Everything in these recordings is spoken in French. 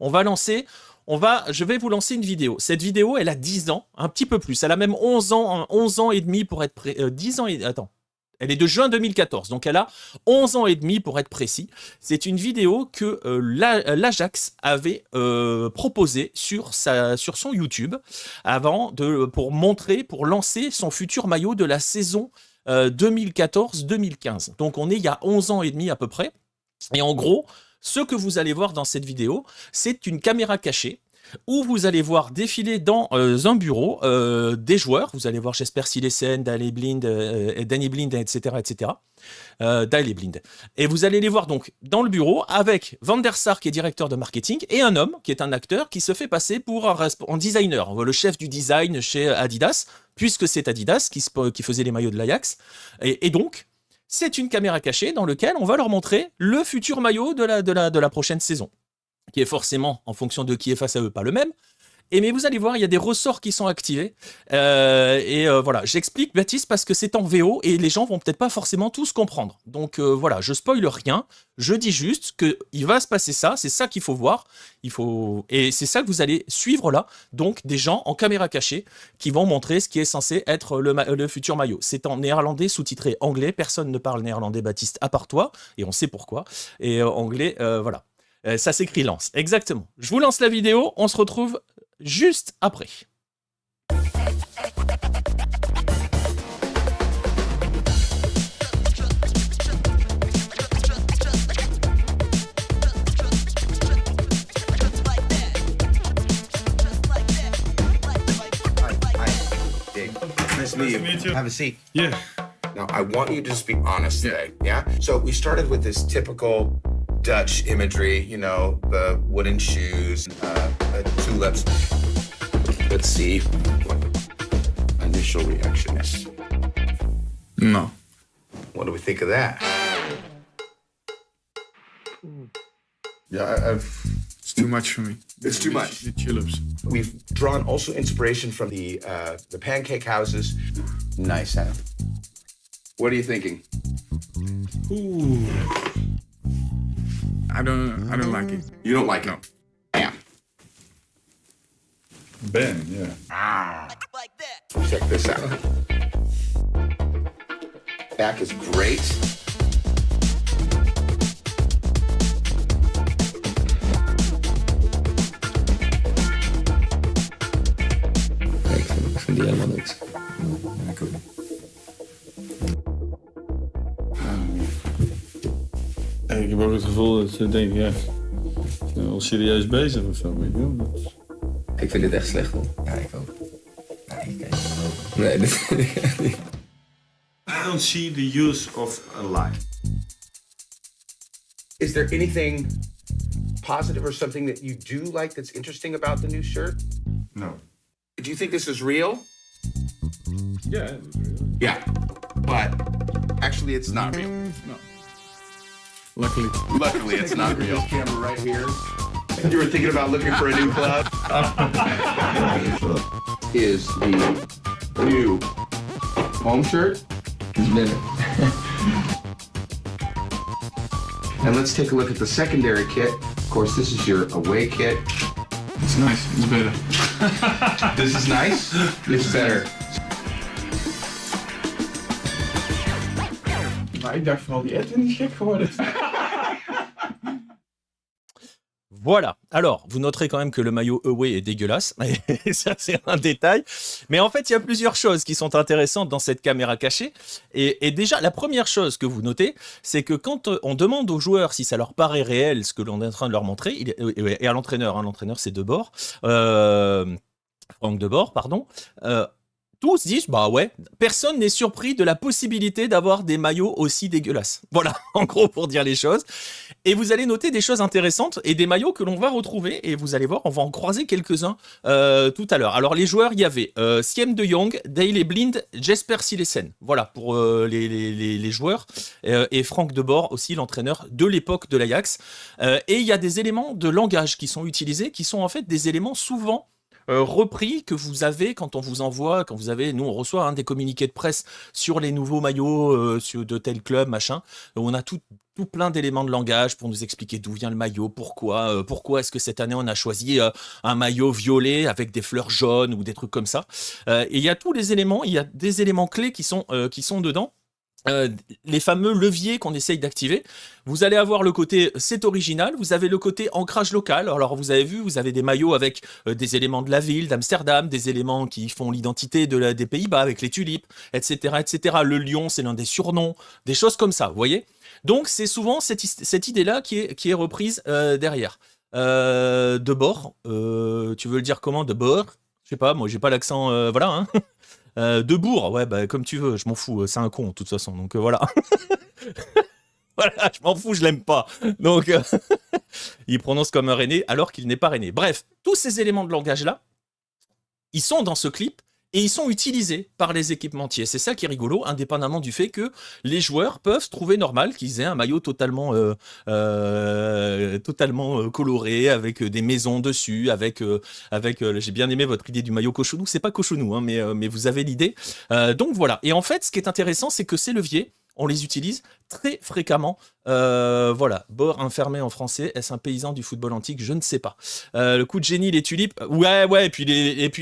on va lancer... Je vais vous lancer une vidéo. Cette vidéo, elle a 10 ans, un petit peu plus. Elle a même 11 ans et demi pour être 10 ans et... Attends. Elle est de juin 2014, donc elle a 11 ans et demi pour être précis. C'est une vidéo que l'Ajax avait proposée sur son YouTube pour lancer son futur maillot de la saison 2014-2015. Donc on est il y a 11 ans et demi à peu près. Et en gros, ce que vous allez voir dans cette vidéo, c'est une caméra cachée où vous allez voir défiler dans un bureau des joueurs. Vous allez voir Jesper Cillessen, Danny Blind, etc. Daley Blind. Et vous allez les voir donc dans le bureau avec Van der Sar qui est directeur de marketing et un homme qui est un acteur qui se fait passer pour un designer, le chef du design chez Adidas, puisque c'est Adidas qui faisait les maillots de l'Ajax. Et donc, c'est une caméra cachée dans laquelle on va leur montrer le futur maillot de la prochaine saison, qui est forcément, en fonction de qui est face à eux, pas le même. Mais vous allez voir, il y a des ressorts qui sont activés. Voilà, j'explique, Baptiste, parce que c'est en VO et les gens vont peut-être pas forcément tous comprendre. Donc voilà, je spoile rien. Je dis juste qu'il va se passer ça, c'est ça qu'il faut voir. Et c'est ça que vous allez suivre là. Donc des gens en caméra cachée qui vont montrer ce qui est censé être le futur maillot. C'est en néerlandais, sous-titré anglais. Personne ne parle néerlandais, Baptiste, à part toi. Et on sait pourquoi. Et anglais, voilà. Ça s'écrit lance, exactement. Je vous lance la vidéo, on se retrouve juste après. Nice to meet you. Have a seat. Yeah. Now, I want you to just be honest today, yeah? So we started with this typical Dutch imagery, you know, the wooden shoes, tulips. Let's see what the initial reaction is. No. What do we think of that? Yeah, it's too much for me. It's too much. The tulips. We've drawn also inspiration from the pancake houses. Nice, huh? What are you thinking? Ooh. I don't like it. You don't like it? No. Bam. Ben, yeah. Check this out. Back is great. Ik vind die helemaal niks. Ja, ik ook. Ik heb ook het gevoel dat ze denken, ja, ze zijn wel serieus bezig of zo, weet je wel. Ik vind dit echt slecht, hoor. Ja, ik ook. Nee, kijk. Nee, dit vind ik echt niet. I don't see the use of a lie. Is there anything positive or something that you do like that's interesting about the new shirt? No. Do you think this is real? Yeah, it was real. Yeah, but actually it's not real. No. Luckily. Luckily it's not real. This camera right here. You were thinking about looking for a new club? Is the new home shirt. Het is binnen. And let's take a look at the secondary kit. Of course, this is your away kit. It's nice, it's better. This is nice. It's better. Maar ik dacht vooral, die Edwin is gek geworden. Voilà. Alors, vous noterez quand même que le maillot away est dégueulasse. Et ça, c'est un détail. Mais en fait, il y a plusieurs choses qui sont intéressantes dans cette caméra cachée. Et déjà, la première chose que vous notez, c'est que quand on demande aux joueurs si ça leur paraît réel, ce que l'on est en train de leur montrer, et à l'entraîneur, l'entraîneur c'est Debord, Franck Debord, pardon, tous disent, bah ouais, personne n'est surpris de la possibilité d'avoir des maillots aussi dégueulasses. Voilà, en gros, pour dire les choses. Et vous allez noter des choses intéressantes et des maillots que l'on va retrouver. Et vous allez voir, on va en croiser quelques-uns tout à l'heure. Alors, les joueurs, il y avait Siem de Jong, Daley Blind, Jesper Cillessen. Voilà, pour les joueurs. Et Franck Debord, aussi l'entraîneur de l'époque de l'Ajax. Et il y a des éléments de langage qui sont utilisés, qui sont en fait des éléments souvent repris que vous avez quand on vous envoie, nous on reçoit des communiqués de presse sur les nouveaux maillots de tel club, machin, on a tout plein d'éléments de langage pour nous expliquer d'où vient le maillot, pourquoi est-ce que cette année on a choisi un maillot violet avec des fleurs jaunes ou des trucs comme ça. Et il y a tous les éléments, il y a des éléments clés qui sont dedans. Les fameux leviers qu'on essaye d'activer. Vous allez avoir le côté c'est original, vous avez le côté ancrage local. Alors vous avez vu, vous avez des maillots avec des éléments de la ville, d'Amsterdam, des éléments qui font l'identité des Pays-Bas avec les tulipes, etc., etc. Le lion, c'est l'un des surnoms, des choses comme ça, vous voyez. Donc c'est souvent cette idée-là qui est reprise derrière. De bord, tu veux le dire comment, de bord? Je sais pas, moi j'ai pas l'accent, voilà, hein. De bourg, ouais, bah, comme tu veux, je m'en fous, c'est un con, de toute façon, donc voilà. Voilà, je m'en fous, je l'aime pas. Donc, il prononce comme un rennais alors qu'il n'est pas rennais. Bref, tous ces éléments de langage-là, ils sont dans ce clip et ils sont utilisés par les équipementiers. C'est ça qui est rigolo, indépendamment du fait que les joueurs peuvent trouver normal qu'ils aient un maillot totalement coloré, avec des maisons dessus, avec j'ai bien aimé votre idée du maillot cochonou. C'est pas cochonou, hein, mais vous avez l'idée. Donc voilà. Et en fait, ce qui est intéressant, c'est que ces leviers, on les utilise très fréquemment. Voilà, bord enfermé en français, est-ce un paysan du football antique? Je ne sais pas. Le coup de génie, les tulipes, ouais, et puis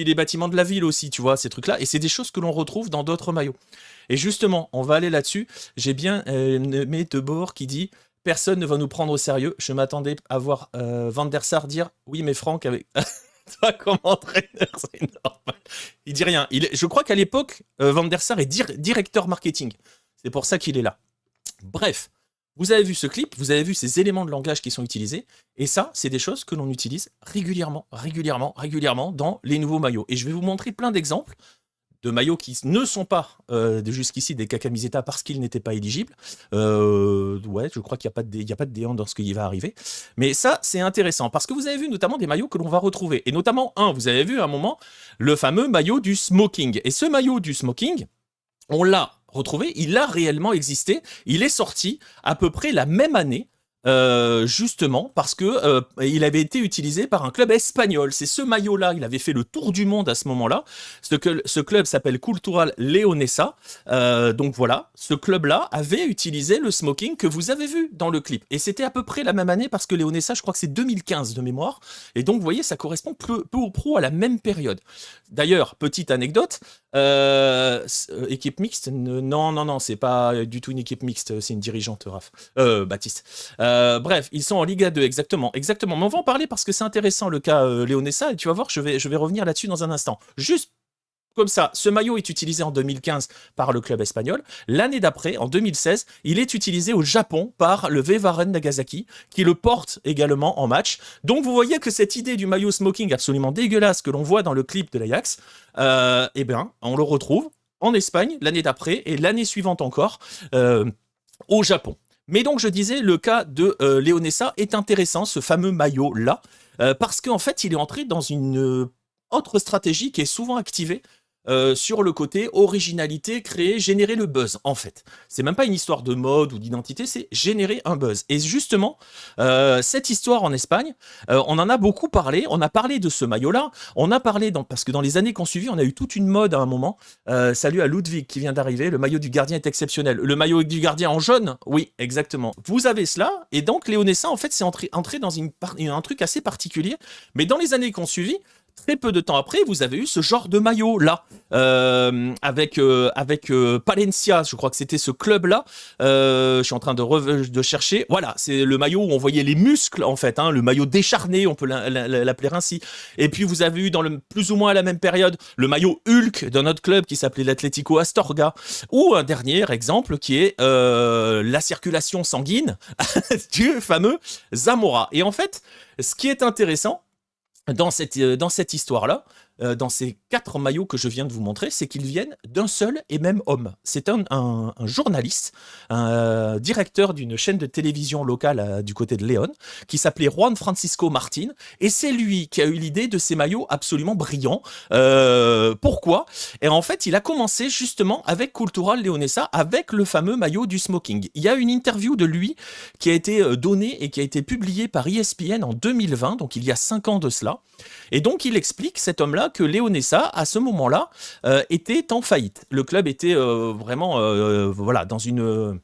les bâtiments de la ville aussi, tu vois, ces trucs-là. Et c'est des choses que l'on retrouve dans d'autres maillots. Et justement, on va aller là-dessus. J'ai bien aimé De Boer qui dit « Personne ne va nous prendre au sérieux. Je m'attendais à voir Van der Sar dire « Oui, mais Franck avec... » Toi, comme entraîneur, c'est normal. Il dit rien. Je crois qu'à l'époque, Van der Sar est directeur marketing. C'est pour ça qu'il est là. Bref, vous avez vu ce clip, vous avez vu ces éléments de langage qui sont utilisés, et ça, c'est des choses que l'on utilise régulièrement dans les nouveaux maillots. Et je vais vous montrer plein d'exemples de maillots qui ne sont pas jusqu'ici des camiseta parce qu'ils n'étaient pas éligibles. Ouais, je crois qu'il n'y a pas de D1 dans ce qui va arriver. Mais ça, c'est intéressant, parce que vous avez vu notamment des maillots que l'on va retrouver. Et notamment vous avez vu à un moment, le fameux maillot du smoking. Et ce maillot du smoking, on l'a retrouvé, il a réellement existé, il est sorti à peu près la même année, justement parce que il avait été utilisé par un club espagnol. C'est ce maillot-là, il avait fait le tour du monde à ce moment-là. Ce club s'appelle Cultural Leonesa. Donc voilà, ce club-là avait utilisé le smoking que vous avez vu dans le clip. Et c'était à peu près la même année parce que Leonesa, je crois que c'est 2015 de mémoire. Et donc vous voyez, ça correspond peu ou prou à la même période. D'ailleurs, petite anecdote, équipe mixte, non, c'est pas du tout une équipe mixte, c'est une dirigeante, Baptiste. Bref, ils sont en Liga 2, exactement. Mais on va en parler parce que c'est intéressant le cas Leonesa, et tu vas voir, je vais revenir là-dessus dans un instant. Juste comme ça, ce maillot est utilisé en 2015 par le club espagnol. L'année d'après, en 2016, il est utilisé au Japon par le V-Varen Nagasaki, qui le porte également en match. Donc vous voyez que cette idée du maillot smoking absolument dégueulasse que l'on voit dans le clip de l'Ajax, eh bien, on le retrouve en Espagne l'année d'après et l'année suivante encore au Japon. Mais donc je disais, le cas de Leonesa est intéressant, ce fameux maillot-là, parce qu'en fait, il est entré dans une autre stratégie qui est souvent activée sur le côté originalité, créer, générer le buzz, en fait. C'est même pas une histoire de mode ou d'identité, c'est générer un buzz. Et justement, cette histoire en Espagne, on en a beaucoup parlé, on a parlé de ce maillot-là, on a parlé, parce que dans les années qui ont suivi, on a eu toute une mode à un moment. Salut à Ludwig qui vient d'arriver, le maillot du gardien est exceptionnel. Le maillot du gardien en jaune, oui, exactement. Vous avez cela, et donc Leonesa, en fait, c'est entré dans un truc assez particulier, mais dans les années qui ont suivi, très peu de temps après, vous avez eu ce genre de maillot-là, avec Palencia, je crois que c'était ce club-là, je suis en train de chercher, voilà, c'est le maillot où on voyait les muscles, en fait, hein, le maillot décharné, on peut l'appeler ainsi. Et puis vous avez eu, plus ou moins à la même période, le maillot Hulk d'un autre club qui s'appelait l'Atlético Astorga, ou un dernier exemple qui est la circulation sanguine du fameux Zamora. Et en fait, ce qui est intéressant, dans cette histoire-là, dans ces 4 maillots que je viens de vous montrer, c'est qu'ils viennent d'un seul et même homme. C'est un journaliste, un directeur d'une chaîne de télévision locale du côté de Léon, qui s'appelait Juan Francisco Martin, et c'est lui qui a eu l'idée de ces maillots absolument brillants. Pourquoi? Et en fait, il a commencé justement avec Cultural Leonesa, avec le fameux maillot du smoking. Il y a une interview de lui qui a été donnée et qui a été publiée par ESPN en 2020, donc il y a 5 ans de cela. Et donc il explique, cet homme-là, que Leonesa, à ce moment-là, était en faillite. Le club était vraiment voilà, dans une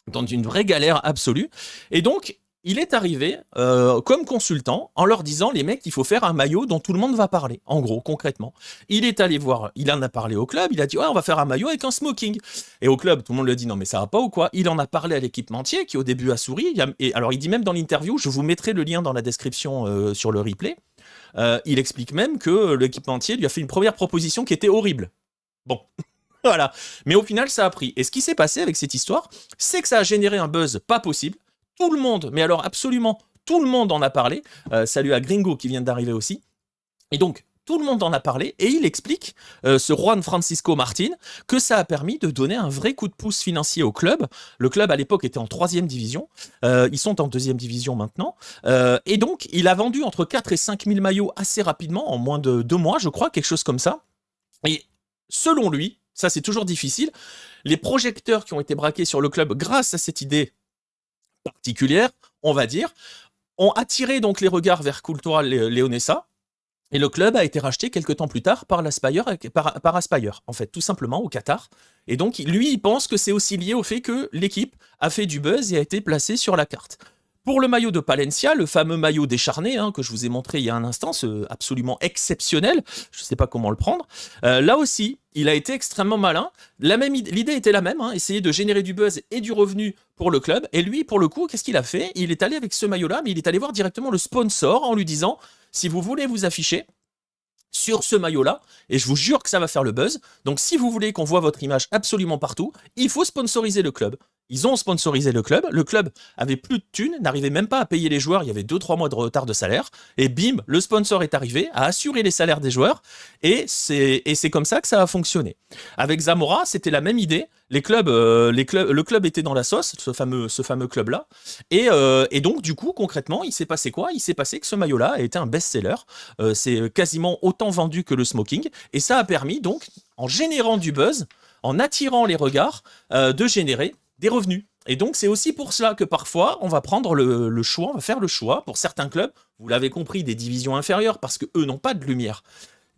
dans une vraie galère absolue. Et donc, il est arrivé comme consultant en leur disant, les mecs, il faut faire un maillot dont tout le monde va parler, en gros, concrètement. Il est allé voir, il en a parlé au club, il a dit, ouais, on va faire un maillot avec un smoking. Et au club, tout le monde lui a dit, non mais ça va pas ou quoi? Il en a parlé à l'équipementier qui au début a souri. Et alors il dit même dans l'interview, je vous mettrai le lien dans la description sur le replay, il explique même que l'équipementier lui a fait une première proposition qui était horrible. Bon, voilà. Mais au final, ça a pris. Et ce qui s'est passé avec cette histoire, c'est que ça a généré un buzz pas possible. Tout le monde, mais alors absolument tout le monde en a parlé. Salut à Gringo qui vient d'arriver aussi. Et donc, tout le monde en a parlé et il explique, ce Juan Francisco Martin, que ça a permis de donner un vrai coup de pouce financier au club. Le club à l'époque était en 3e division, ils sont en 2e division maintenant, et donc il a vendu entre 4 et 5 000 maillots assez rapidement, en moins de 2 mois je crois, quelque chose comme ça. Et selon lui, ça c'est toujours difficile, les projecteurs qui ont été braqués sur le club grâce à cette idée particulière, on va dire, ont attiré donc les regards vers Cultural Leonesa, et le club a été racheté quelques temps plus tard par Aspire, en fait, tout simplement, au Qatar. Et donc, lui, il pense que c'est aussi lié au fait que l'équipe a fait du buzz et a été placée sur la carte. Pour le maillot de Palencia, le fameux maillot décharné, que je vous ai montré il y a un instant, absolument exceptionnel, je ne sais pas comment le prendre, là aussi, il a été extrêmement malin. L'idée était la même, essayer de générer du buzz et du revenu pour le club. Et lui, pour le coup, qu'est-ce qu'il a fait? Il est allé avec ce maillot-là, mais il est allé voir directement le sponsor en lui disant, si vous voulez vous afficher sur ce maillot-là, et je vous jure que ça va faire le buzz, donc si vous voulez qu'on voit votre image absolument partout, il faut sponsoriser le club. Ils ont sponsorisé le club avait plus de thunes, n'arrivait même pas à payer les joueurs, il y avait 2-3 mois de retard de salaire, et bim, le sponsor est arrivé, a assuré les salaires des joueurs, et c'est comme ça que ça a fonctionné. Avec Zamora, c'était la même idée, le club était dans la sauce, ce fameux club-là, et donc du coup, concrètement, il s'est passé quoi? Il s'est passé que ce maillot-là a été un best-seller, c'est quasiment autant vendu que le smoking, et ça a permis donc, en générant du buzz, en attirant les regards, de générer des revenus. Et donc, c'est aussi pour cela que parfois, on va prendre le choix, on va faire le choix, pour certains clubs, vous l'avez compris, des divisions inférieures, parce qu'eux n'ont pas de lumière.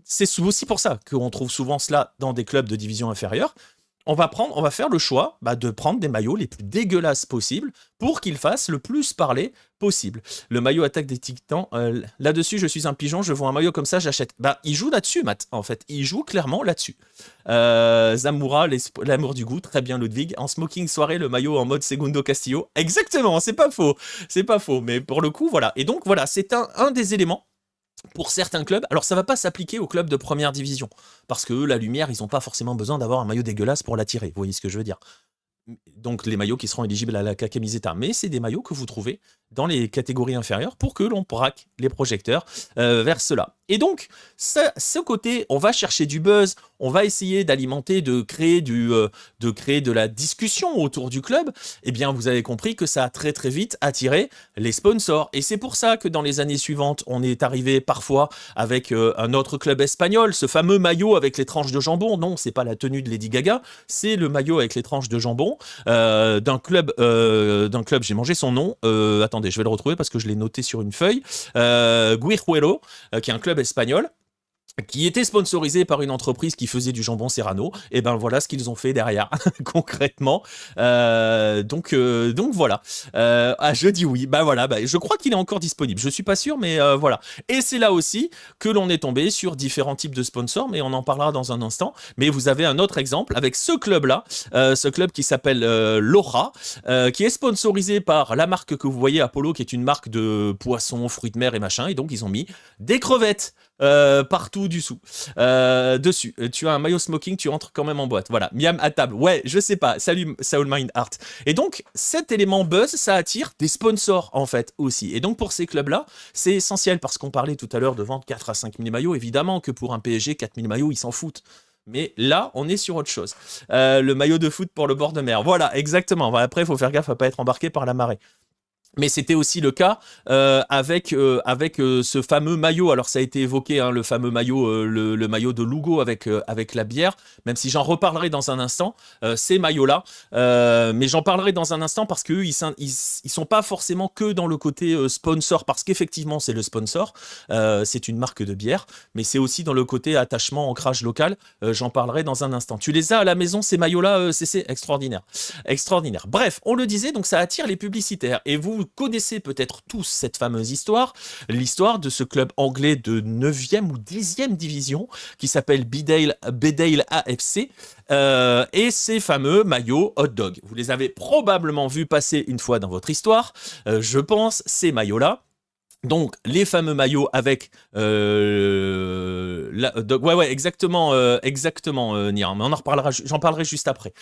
C'est aussi pour ça qu'on trouve souvent cela dans des clubs de division inférieure. On va faire le choix de prendre des maillots les plus dégueulasses possibles pour qu'ils fassent le plus parler possible. Le maillot attaque des Titans, là-dessus, je suis un pigeon, je vois un maillot comme ça, j'achète. Il joue là-dessus, Matt, en fait. Il joue clairement là-dessus. Zamora, l'amour du goût, très bien, Ludwig. En smoking soirée, le maillot en mode Segundo Castillo. Exactement, c'est pas faux. C'est pas faux, mais pour le coup, voilà. Et donc, voilà, c'est un des éléments pour certains clubs. Alors ça va pas s'appliquer aux clubs de première division, parce que eux, la lumière, ils ont pas forcément besoin d'avoir un maillot dégueulasse pour l'attirer, vous voyez ce que je veux dire. Donc les maillots qui seront éligibles à la camiseta, mais c'est des maillots que vous trouvez dans les catégories inférieures pour que l'on braque les projecteurs vers cela. Et donc, ce côté, on va chercher du buzz, on va essayer d'alimenter, de créer de la discussion autour du club. Eh bien, vous avez compris que ça a très très vite attiré les sponsors. Et c'est pour ça que dans les années suivantes, on est arrivé parfois avec un autre club espagnol, ce fameux maillot avec les tranches de jambon. Non, c'est pas la tenue de Lady Gaga, c'est le maillot avec les tranches de jambon d'un club, j'ai mangé son nom. Attendez, je vais le retrouver parce que je l'ai noté sur une feuille. Guijuelo, qui est un club espagnol, qui était sponsorisé par une entreprise qui faisait du jambon Serrano. Et ben voilà ce qu'ils ont fait derrière, concrètement. Donc voilà. Je dis oui. Voilà. Je crois qu'il est encore disponible. Je suis pas sûr, mais voilà. Et c'est là aussi que l'on est tombé sur différents types de sponsors, mais on en parlera dans un instant. Mais vous avez un autre exemple avec ce club-là, ce club qui s'appelle Loja, qui est sponsorisé par la marque que vous voyez, Apollo, qui est une marque de poissons, fruits de mer et machin. Et donc ils ont mis des crevettes partout dessus. Tu as un maillot smoking, tu entres quand même en boîte. Voilà, Miam à table. Ouais, je sais pas. Salut Soul Mind Art. Et donc, cet élément buzz, ça attire des sponsors en fait aussi. Et donc pour ces clubs-là, c'est essentiel parce qu'on parlait tout à l'heure de vendre 4 à 5 000 maillots. Évidemment que pour un PSG, 4 000 maillots, ils s'en foutent. Mais là, on est sur autre chose. Le maillot de foot pour le bord de mer. Voilà, exactement. Après, il faut faire gaffe à pas être embarqué par la marée. Mais c'était aussi le cas avec ce fameux maillot. Alors ça a été évoqué, hein, le fameux maillot, le maillot de Lugo avec la bière. Même si j'en reparlerai dans un instant, ces maillots-là. Mais j'en parlerai dans un instant parce que ils sont pas forcément que dans le côté sponsor, parce qu'effectivement c'est le sponsor, c'est une marque de bière, mais c'est aussi dans le côté attachement, ancrage local. J'en parlerai dans un instant. Tu les as à la maison ces maillots-là, c'est extraordinaire, extraordinaire. Bref, on le disait, donc ça attire les publicitaires et vous connaissez peut-être tous cette fameuse histoire, l'histoire de ce club anglais de 9e ou 10e division qui s'appelle Bedale AFC et ces fameux maillots hot dog. Vous les avez probablement vus passer une fois dans votre histoire, je pense, ces maillots-là. Donc les fameux maillots avec ouais exactement Niran, mais j'en parlerai juste après.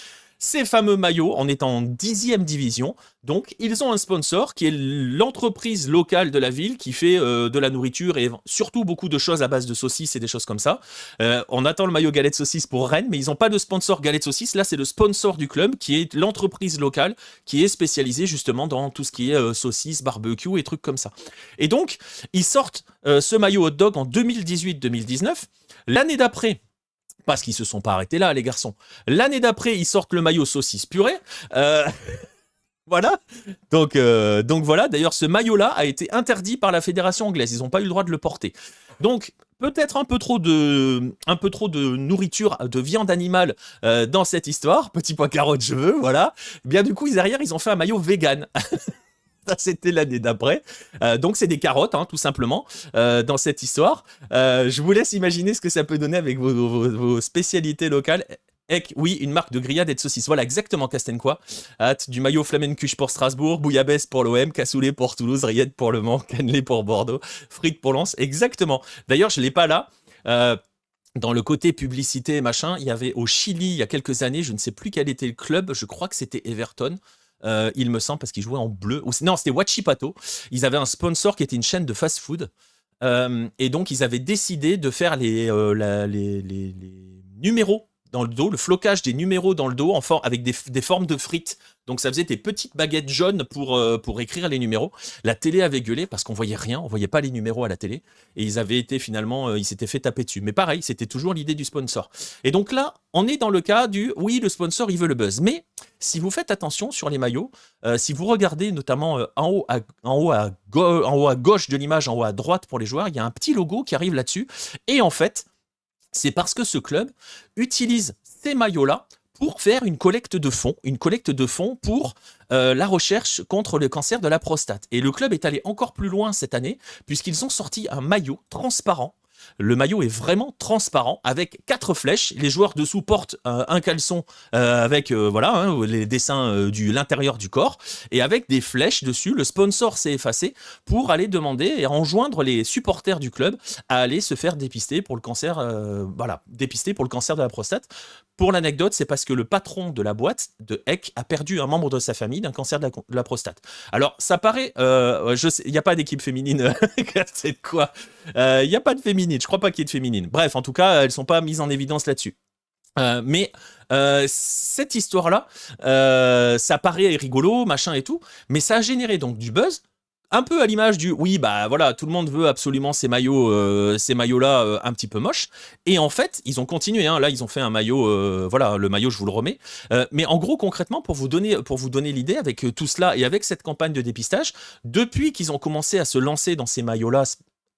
Ces fameux maillots, en étant en 10e division, donc ils ont un sponsor qui est l'entreprise locale de la ville qui fait de la nourriture et surtout beaucoup de choses à base de saucisses et des choses comme ça. On attend le maillot galette saucisse pour Rennes, mais ils n'ont pas de sponsor galette saucisse. Là, c'est le sponsor du club qui est l'entreprise locale qui est spécialisée justement dans tout ce qui est saucisses, barbecue et trucs comme ça. Et donc, ils sortent ce maillot hot dog en 2018-2019. L'année d'après, parce qu'ils se sont pas arrêtés là, les garçons. L'année d'après, ils sortent le maillot saucisse purée. Voilà. Donc voilà. D'ailleurs, ce maillot-là a été interdit par la fédération anglaise. Ils n'ont pas eu le droit de le porter. Donc peut-être un peu trop de nourriture, de viande animale dans cette histoire. Petit point carotte, je veux. Voilà. Bien du coup, derrière, ils ont fait un maillot vegan. Ça, c'était l'année d'après. Donc, c'est des carottes, hein, tout simplement, dans cette histoire. Je vous laisse imaginer ce que ça peut donner avec vos spécialités locales. Oui, une marque de grillade et de saucisses. Voilà, exactement, Castencois. Du maillot Flamencuche pour Strasbourg, Bouillabaisse pour l'OM, Cassoulet pour Toulouse, Rillette pour Le Mans, Cannelé pour Bordeaux, Frites pour Lens. Exactement. D'ailleurs, je ne l'ai pas là. Dans le côté publicité, machin, il y avait au Chili, il y a quelques années, je ne sais plus quel était le club, je crois que c'était Everton. Il me semble, parce qu'ils jouaient en bleu. Non, c'était Huachipato. Ils avaient un sponsor qui était une chaîne de fast-food. Et donc, ils avaient décidé de faire les numéros dans le dos, le flocage des numéros dans le dos avec des formes de frites. Donc, ça faisait des petites baguettes jaunes pour écrire les numéros. La télé avait gueulé parce qu'on voyait rien, on voyait pas les numéros à la télé. Et ils avaient été finalement, ils s'étaient fait taper dessus. Mais pareil, c'était toujours l'idée du sponsor. Et donc là, on est dans le cas du, oui, le sponsor, il veut le buzz. Mais si vous faites attention sur les maillots, si vous regardez notamment en haut à gauche de l'image, en haut à droite pour les joueurs, il y a un petit logo qui arrive là-dessus. Et en fait, c'est parce que ce club utilise ces maillots-là pour faire une collecte de fonds pour la recherche contre le cancer de la prostate. Et le club est allé encore plus loin cette année, puisqu'ils ont sorti un maillot transparent. Le maillot est vraiment transparent avec 4 flèches. Les joueurs dessous portent un caleçon avec voilà, hein, les dessins de l'intérieur du corps et avec des flèches dessus. Le sponsor s'est effacé pour aller demander et enjoindre les supporters du club à aller se faire dépister pour le cancer, dépister pour le cancer de la prostate. Pour l'anecdote, c'est parce que le patron de la boîte de Eck a perdu un membre de sa famille d'un cancer de la prostate. Alors, ça paraît... il n'y a pas d'équipe féminine. C'est quoi ? Il n'y a pas de féminine. Je crois pas qu'il y ait de féminine. Bref, en tout cas, elles ne sont pas mises en évidence là-dessus. Mais cette histoire-là, ça paraît rigolo, machin et tout, mais ça a généré donc du buzz. Un peu à l'image du oui, bah voilà, tout le monde veut absolument ces maillots-là un petit peu moches. Et en fait, ils ont continué. Hein, là, ils ont fait un maillot. Voilà, le maillot, je vous le remets. Mais en gros, concrètement, pour vous donner l'idée, avec tout cela et avec cette campagne de dépistage, depuis qu'ils ont commencé à se lancer dans ces maillots-là,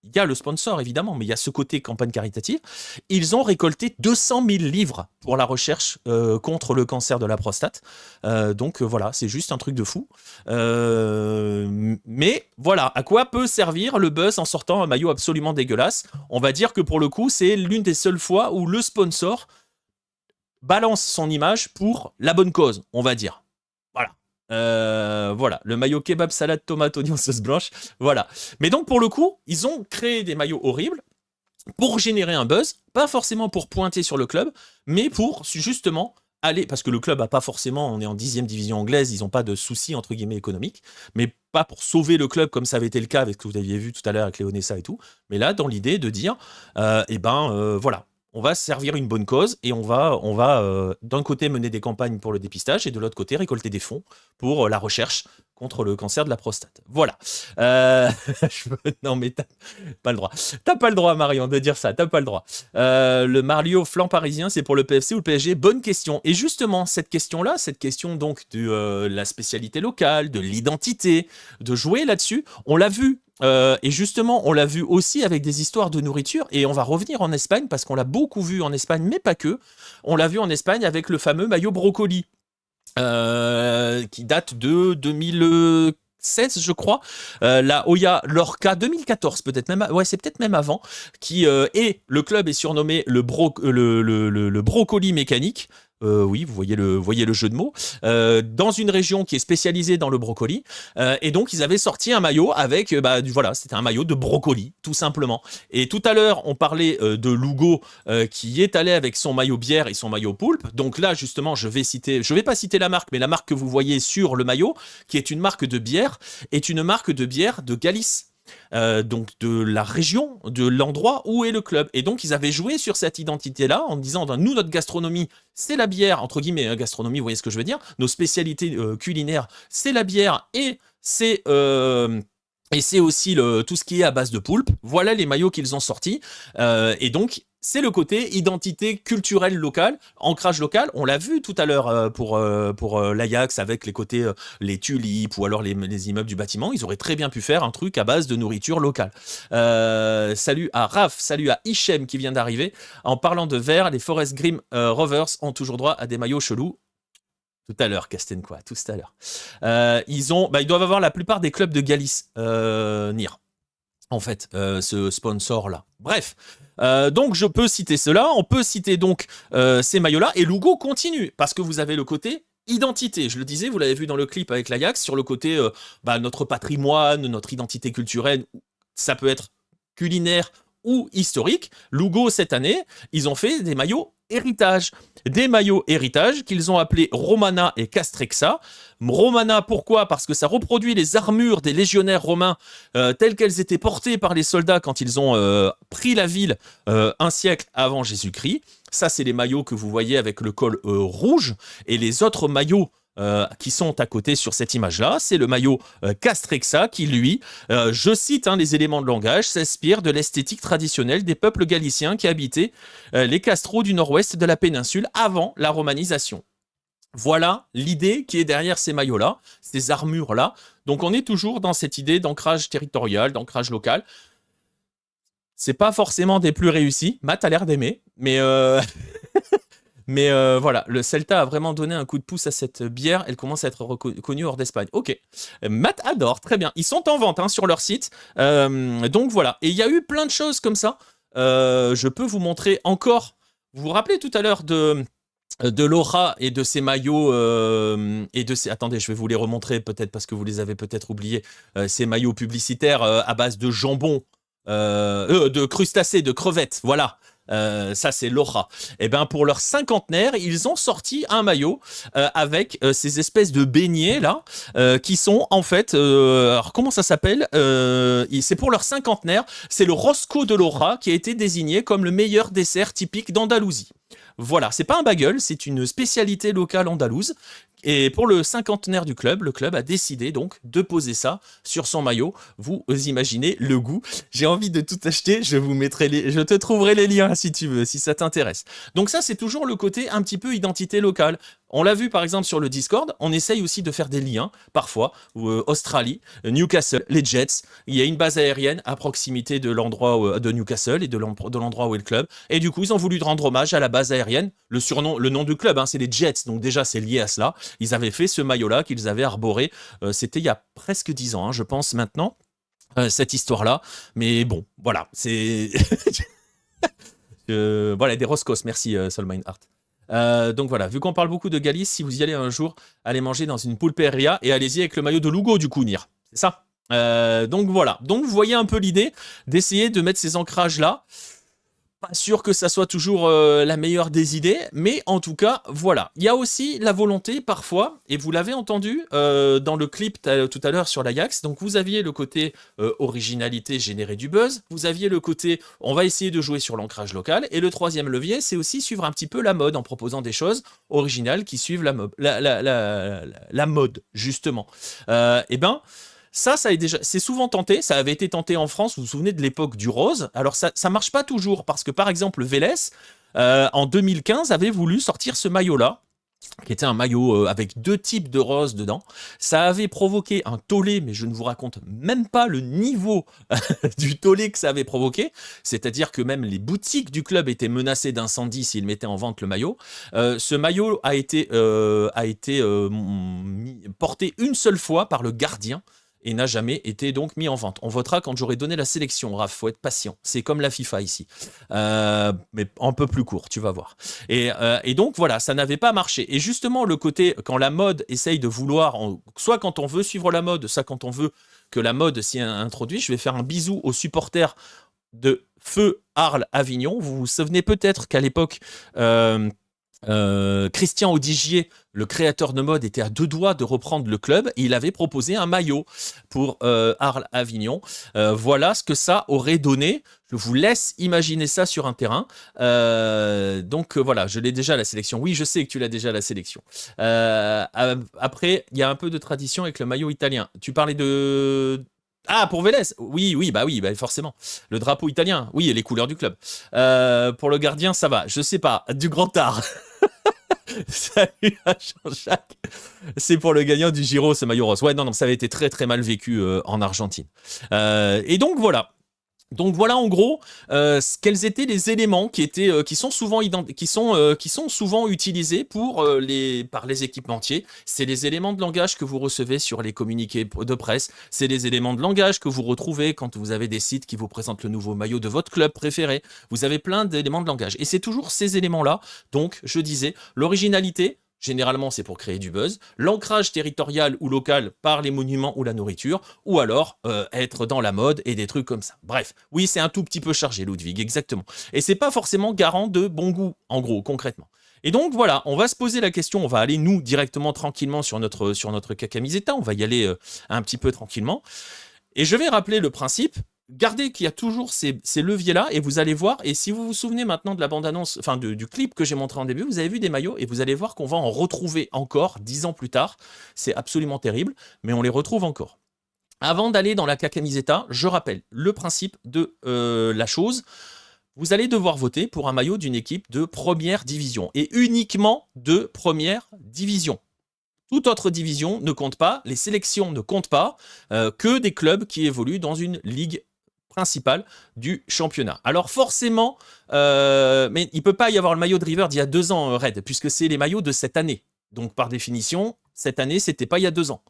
il y a le sponsor évidemment, mais il y a ce côté campagne caritative. Ils ont récolté 200 000 livres pour la recherche contre le cancer de la prostate. Donc voilà, c'est juste un truc de fou. Mais voilà, à quoi peut servir le buzz en sortant un maillot absolument dégueulasse ? On va dire que pour le coup, c'est l'une des seules fois où le sponsor balance son image pour la bonne cause, on va dire. Voilà. Voilà, le maillot kebab, salade, tomate, oignon, sauce blanche, voilà. Mais donc pour le coup, ils ont créé des maillots horribles pour générer un buzz, pas forcément pour pointer sur le club, mais pour justement aller, parce que le club a pas forcément, on est en 10e division anglaise, ils n'ont pas de soucis entre guillemets économiques, mais pas pour sauver le club comme ça avait été le cas avec ce que vous aviez vu tout à l'heure avec Léonessa et tout, mais là dans l'idée de dire, voilà. On va servir une bonne cause et on va d'un côté mener des campagnes pour le dépistage et de l'autre côté récolter des fonds pour la recherche contre le cancer de la prostate. Voilà. Non, mais t'as pas le droit. T'as pas le droit, Marion, de dire ça. T'as pas le droit. Le Marlio flanc parisien, c'est pour le PFC ou le PSG? Bonne question. Et justement, cette question-là, cette question donc de la spécialité locale, de l'identité, de jouer là-dessus, on l'a vu. Et justement, on l'a vu aussi avec des histoires de nourriture. Et on va revenir en Espagne parce qu'on l'a beaucoup vu en Espagne, mais pas que. On l'a vu en Espagne avec le fameux maillot brocoli. Qui date de 2016, je crois, la Hoya Lorca 2014 peut-être même, ouais c'est peut-être même avant, qui et le club est surnommé le brocoli mécanique. Oui, vous voyez le jeu de mots. Dans une région qui est spécialisée dans le brocoli. Et donc, ils avaient sorti un maillot avec, voilà, c'était un maillot de brocoli, tout simplement. Et tout à l'heure, on parlait de Lugo qui est allé avec son maillot bière et son maillot poulpe. Donc là, justement, je vais pas citer la marque, mais la marque que vous voyez sur le maillot, qui est une marque de bière, est une marque de bière de Galice. Donc de la région, de l'endroit où est le club. Et donc ils avaient joué sur cette identité-là en disant, nous, notre gastronomie, c'est la bière, entre guillemets, gastronomie, vous voyez ce que je veux dire, nos spécialités culinaires, c'est la bière et c'est aussi tout ce qui est à base de poulpe. Voilà les maillots qu'ils ont sortis. Et donc, c'est le côté identité culturelle locale, ancrage local. On l'a vu tout à l'heure pour l'Ajax avec les côtés, les tulipes ou alors les immeubles du bâtiment. Ils auraient très bien pu faire un truc à base de nourriture locale. Salut à Raph, salut à Hichem qui vient d'arriver. En parlant de vert, les Forest Green Rovers ont toujours droit à des maillots chelous. Tout à l'heure, Casten, quoi, tout à l'heure. Ils doivent avoir la plupart des clubs de Galice, Nir, en fait, ce sponsor-là. Bref, donc je peux citer cela, on peut citer donc ces maillots-là, et Lugo continue, parce que vous avez le côté identité. Je le disais, vous l'avez vu dans le clip avec l'Ajax, sur le côté notre patrimoine, notre identité culturelle, ça peut être culinaire ou historique. Lugo, cette année, ils ont fait des maillots héritage. Des maillots héritage qu'ils ont appelés Romana et Castrexa. Romana, pourquoi? Parce que ça reproduit les armures des légionnaires romains telles qu'elles étaient portées par les soldats quand ils ont pris la ville un siècle avant Jésus-Christ. Ça, c'est les maillots que vous voyez avec le col rouge. Et les autres maillots qui sont à côté sur cette image-là, c'est le maillot Castrexa qui, lui, je cite les éléments de langage, s'inspire de l'esthétique traditionnelle des peuples galiciens qui habitaient les castros du nord-ouest de la péninsule avant la romanisation. Voilà l'idée qui est derrière ces maillots-là, ces armures-là. Donc on est toujours dans cette idée d'ancrage territorial, d'ancrage local. C'est pas forcément des plus réussis. Matt a l'air d'aimer, mais... Mais voilà, le Celta a vraiment donné un coup de pouce à cette bière. Elle commence à être reconnue hors d'Espagne. Ok, Matt adore, très bien. Ils sont en vente sur leur site. Donc voilà, et il y a eu plein de choses comme ça. Je peux vous montrer encore. Vous vous rappelez tout à l'heure de Laura et de ses maillots et de ses... Attendez, je vais vous les remontrer peut-être parce que vous les avez peut-être oubliés. Ces maillots publicitaires à base de jambon, de crustacés, de crevettes, voilà. Ça c'est Laura. Et ben pour leur cinquantenaire, ils ont sorti un maillot avec ces espèces de beignets là, qui sont en fait, alors comment ça s'appelle, c'est pour leur cinquantenaire, c'est le Rosco de Laura qui a été désigné comme le meilleur dessert typique d'Andalousie. Voilà, c'est pas un bagel, c'est une spécialité locale andalouse. Et pour le cinquantenaire du club, le club a décidé donc de poser ça sur son maillot. Vous imaginez le goût. J'ai envie de tout acheter. Je te trouverai les liens si tu veux, si ça t'intéresse. Donc ça, c'est toujours le côté un petit peu identité locale. On l'a vu par exemple sur le Discord, on essaye aussi de faire des liens, parfois, Australie, Newcastle, les Jets, il y a une base aérienne à proximité de l'endroit de Newcastle et de l'endroit où est le club, et du coup ils ont voulu rendre hommage à la base aérienne, le nom du club, c'est les Jets, donc déjà c'est lié à cela, ils avaient fait ce maillot-là qu'ils avaient arboré, c'était il y a presque 10 ans, je pense maintenant, cette histoire-là, mais bon, voilà, c'est... voilà, des Roscos, merci Solmine Art. Donc voilà, vu qu'on parle beaucoup de Galice, si vous y allez un jour, allez manger dans une pulperia et allez-y avec le maillot de Lugo du coup, Nir. C'est ça. Donc voilà, donc vous voyez un peu l'idée d'essayer de mettre ces ancrages-là. Pas sûr que ça soit toujours la meilleure des idées, mais en tout cas, voilà. Il y a aussi la volonté parfois, et vous l'avez entendu dans le clip tout à l'heure sur l'Ajax, donc vous aviez le côté originalité, générer du buzz, vous aviez le côté on va essayer de jouer sur l'ancrage local, et le troisième levier, c'est aussi suivre un petit peu la mode en proposant des choses originales qui suivent la mode, justement. Et ben, ça c'est souvent tenté, ça avait été tenté en France, vous vous souvenez de l'époque du rose. Alors ça marche pas toujours, parce que par exemple Vélez, en 2015, avait voulu sortir ce maillot-là, qui était un maillot avec 2 types de rose dedans. Ça avait provoqué un tollé, mais je ne vous raconte même pas le niveau du tollé que ça avait provoqué. C'est-à-dire que même les boutiques du club étaient menacées d'incendie s'ils mettaient en vente le maillot. Ce maillot a été porté une seule fois par le gardien, et n'a jamais été donc mis en vente. On votera quand j'aurai donné la sélection, Raph, faut être patient. C'est comme la FIFA ici. Mais un peu plus court, tu vas voir. Et donc voilà, ça n'avait pas marché. Et justement, le côté, quand la mode essaye de vouloir, soit quand on veut suivre la mode, soit quand on veut que la mode s'y introduise, je vais faire un bisou aux supporters de Feu Arles Avignon. Vous vous souvenez peut-être qu'à l'époque... Christian Audigier, le créateur de mode, était à 2 doigts de reprendre le club et il avait proposé un maillot pour Arles-Avignon. Voilà ce que ça aurait donné. Je vous laisse imaginer ça sur un terrain. Donc voilà, je l'ai déjà la sélection. Oui, je sais que tu l'as déjà la sélection. Après, il y a un peu de tradition avec le maillot italien. Tu parlais de... Ah, pour Vélez, oui, bah forcément. Le drapeau italien, oui, et les couleurs du club. Pour le gardien, ça va. Je sais pas, du grand art. Salut à Jean-Jacques. C'est pour le gagnant du Giro, ce maillot rose. Ouais, non, ça avait été très très mal vécu en Argentine. Et donc voilà. Donc voilà en gros quels étaient les éléments qui sont souvent utilisés par les équipementiers. C'est les éléments de langage que vous recevez sur les communiqués de presse. C'est les éléments de langage que vous retrouvez quand vous avez des sites qui vous présentent le nouveau maillot de votre club préféré. Vous avez plein d'éléments de langage. Et c'est toujours ces éléments-là. Donc je disais, l'originalité. Généralement, c'est pour créer du buzz. L'ancrage territorial ou local par les monuments ou la nourriture. Ou alors, être dans la mode et des trucs comme ça. Bref, oui, c'est un tout petit peu chargé, Ludwig, exactement. Et c'est pas forcément garant de bon goût, en gros, concrètement. Et donc, voilà, on va se poser la question. On va aller, nous, directement, tranquillement sur notre cacamiseta. On va y aller un petit peu tranquillement. Et je vais rappeler le principe. Gardez qu'il y a toujours ces leviers-là et vous allez voir, et si vous vous souvenez maintenant de la bande-annonce, enfin du clip que j'ai montré en début, vous avez vu des maillots et vous allez voir qu'on va en retrouver encore 10 ans plus tard. C'est absolument terrible, mais on les retrouve encore. Avant d'aller dans la cacamiseta, je rappelle le principe de la chose. Vous allez devoir voter pour un maillot d'une équipe de première division et uniquement de première division. Toute autre division ne compte pas, les sélections ne comptent pas, que des clubs qui évoluent dans une ligue principale du championnat. Alors forcément, mais il ne peut pas y avoir le maillot de River d'il y a 2 ans, Red, puisque c'est les maillots de cette année. Donc par définition, cette année, c'était pas il y a 2 ans.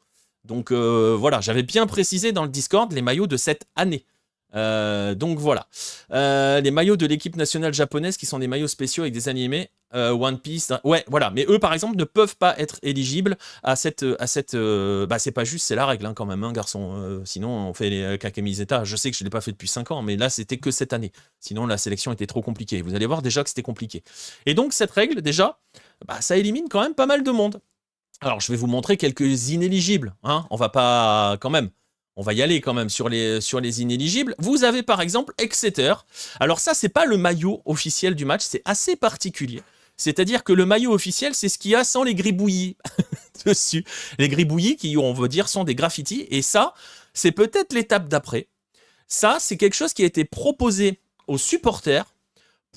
Donc voilà, j'avais bien précisé dans le Discord les maillots de cette année. Donc voilà. Les maillots de l'équipe nationale japonaise qui sont des maillots spéciaux avec des animés One Piece. Ouais, voilà. Mais eux, par exemple, ne peuvent pas être éligibles à cette bah, c'est pas juste, c'est la règle hein, quand même, hein, garçon. Sinon, on fait les cacamiseta. Je sais que je l'ai pas fait depuis 5 ans, mais là, c'était que cette année. Sinon, la sélection était trop compliquée. Vous allez voir déjà que c'était compliqué. Et donc, cette règle, déjà, bah, ça élimine quand même pas mal de monde. Alors, je vais vous montrer quelques inéligibles. Hein. On va pas, quand même. On va y aller quand même sur les inéligibles. Vous avez par exemple Exeter. Alors ça, c'est pas le maillot officiel du match, c'est assez particulier. C'est-à-dire que le maillot officiel, c'est ce qu'il y a sans les gribouillis dessus. Les gribouillis qui, on veut dire, sont des graffitis. Et ça, c'est peut-être l'étape d'après. Ça, c'est quelque chose qui a été proposé aux supporters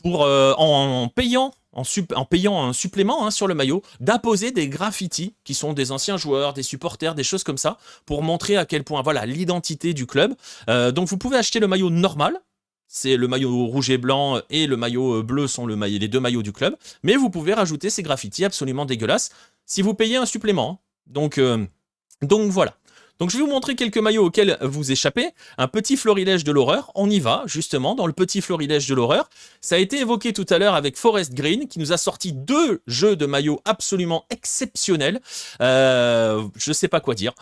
pour, en payant un supplément hein, sur le maillot, d'apposer des graffitis qui sont des anciens joueurs, des supporters, des choses comme ça, pour montrer à quel point, voilà, l'identité du club. Donc vous pouvez acheter le maillot normal, c'est le maillot rouge et blanc et le maillot bleu sont les 2 maillots du club, mais vous pouvez rajouter ces graffitis absolument dégueulasses si vous payez un supplément. Donc voilà. Donc je vais vous montrer quelques maillots auxquels vous échappez. Un petit florilège de l'horreur. On y va, justement, dans le petit florilège de l'horreur. Ça a été évoqué tout à l'heure avec Forest Green, qui nous a sorti 2 jeux de maillots absolument exceptionnels. Je sais pas quoi dire.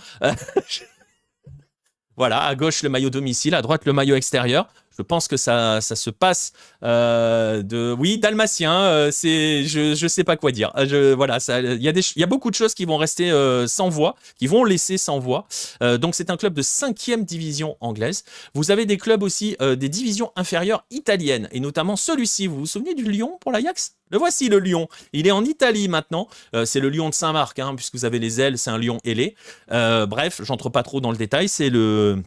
Voilà, à gauche le maillot domicile, à droite le maillot extérieur. Je pense que ça se passe oui, dalmatien. Je sais pas quoi dire. Voilà, il y a beaucoup de choses qui vont rester sans voix, qui vont laisser sans voix. Donc c'est un club de 5e division anglaise. Vous avez des clubs aussi des divisions inférieures italiennes, et notamment celui-ci. Vous vous souvenez du Lyon pour l'Ajax? Le voici, le Lyon. Il est en Italie maintenant. C'est le Lyon de Saint-Marc, hein, puisque vous avez les ailes, c'est un lion ailé. Bref, j'entre pas trop dans le détail. C'est le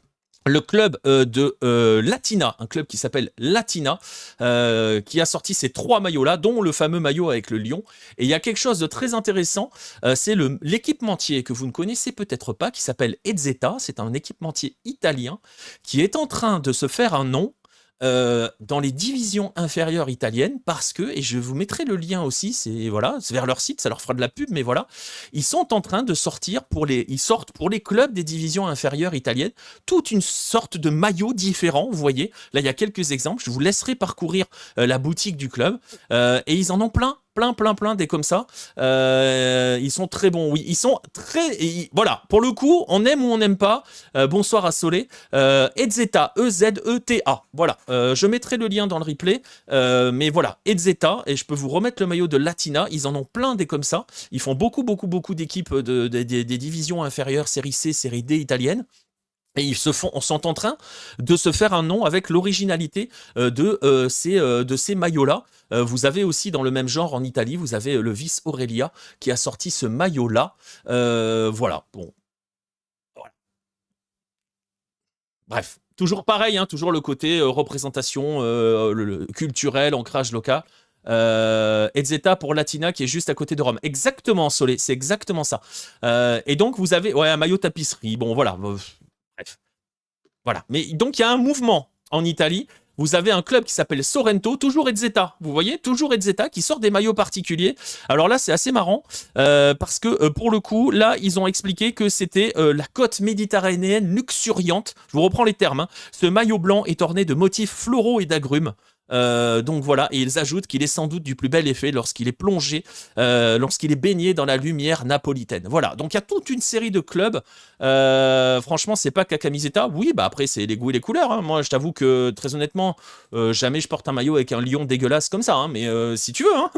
club de Latina, un club qui s'appelle Latina, qui a sorti ces 3 maillots-là, dont le fameux maillot avec le lion. Et il y a quelque chose de très intéressant, c'est l'équipementier que vous ne connaissez peut-être pas, qui s'appelle Ezzetta. C'est un équipementier italien qui est en train de se faire un nom dans les divisions inférieures italiennes, parce que, et je vous mettrai le lien aussi, c'est vers leur site, ça leur fera de la pub, mais voilà, ils sont en train de sortir ils sortent pour les clubs des divisions inférieures italiennes toute une sorte de maillot différent. Vous voyez, là il y a quelques exemples, je vous laisserai parcourir la boutique du club, et ils en ont plein des comme ça. Ils sont très bons, oui, ils sont voilà, pour le coup, on aime ou on n'aime pas. Bonsoir à Solé. Ezzetta, E-Z-E-T-A. Voilà, je mettrai le lien dans le replay, mais voilà, Ezzetta, et je peux vous remettre le maillot de Latina. Ils en ont plein des comme ça. Ils font beaucoup d'équipes des divisions inférieures, série C, série D italiennes. Et ils sont en train de se faire un nom avec l'originalité de ces maillots-là. Vous avez aussi dans le même genre en Italie, vous avez le Vis Aurelia qui a sorti ce maillot-là. Voilà, bon. Voilà. Bref, toujours pareil, hein, toujours le côté représentation culturelle, ancrage local. Ezzetta pour Latina qui est juste à côté de Rome. Exactement, Solé, c'est exactement ça. Et donc vous avez un maillot tapisserie. Bon, voilà. Bref. Voilà. Mais donc, il y a un mouvement en Italie. Vous avez un club qui s'appelle Sorrento, toujours Ezzetta. Vous voyez, toujours Ezzetta qui sort des maillots particuliers. Alors là, c'est assez marrant parce que pour le coup, là, ils ont expliqué que c'était la côte méditerranéenne luxuriante. Je vous reprends les termes, hein. Ce maillot blanc est orné de motifs floraux et d'agrumes. Donc voilà, et ils ajoutent qu'il est sans doute du plus bel effet lorsqu'il est plongé, lorsqu'il est baigné dans la lumière napolitaine. Voilà, donc il y a toute une série de clubs. Franchement, c'est pas qu'à camiseta. Oui, bah après, c'est les goûts et les couleurs, hein. Moi, je t'avoue que, très honnêtement, jamais je porte un maillot avec un lion dégueulasse comme ça, hein. Mais si tu veux, hein.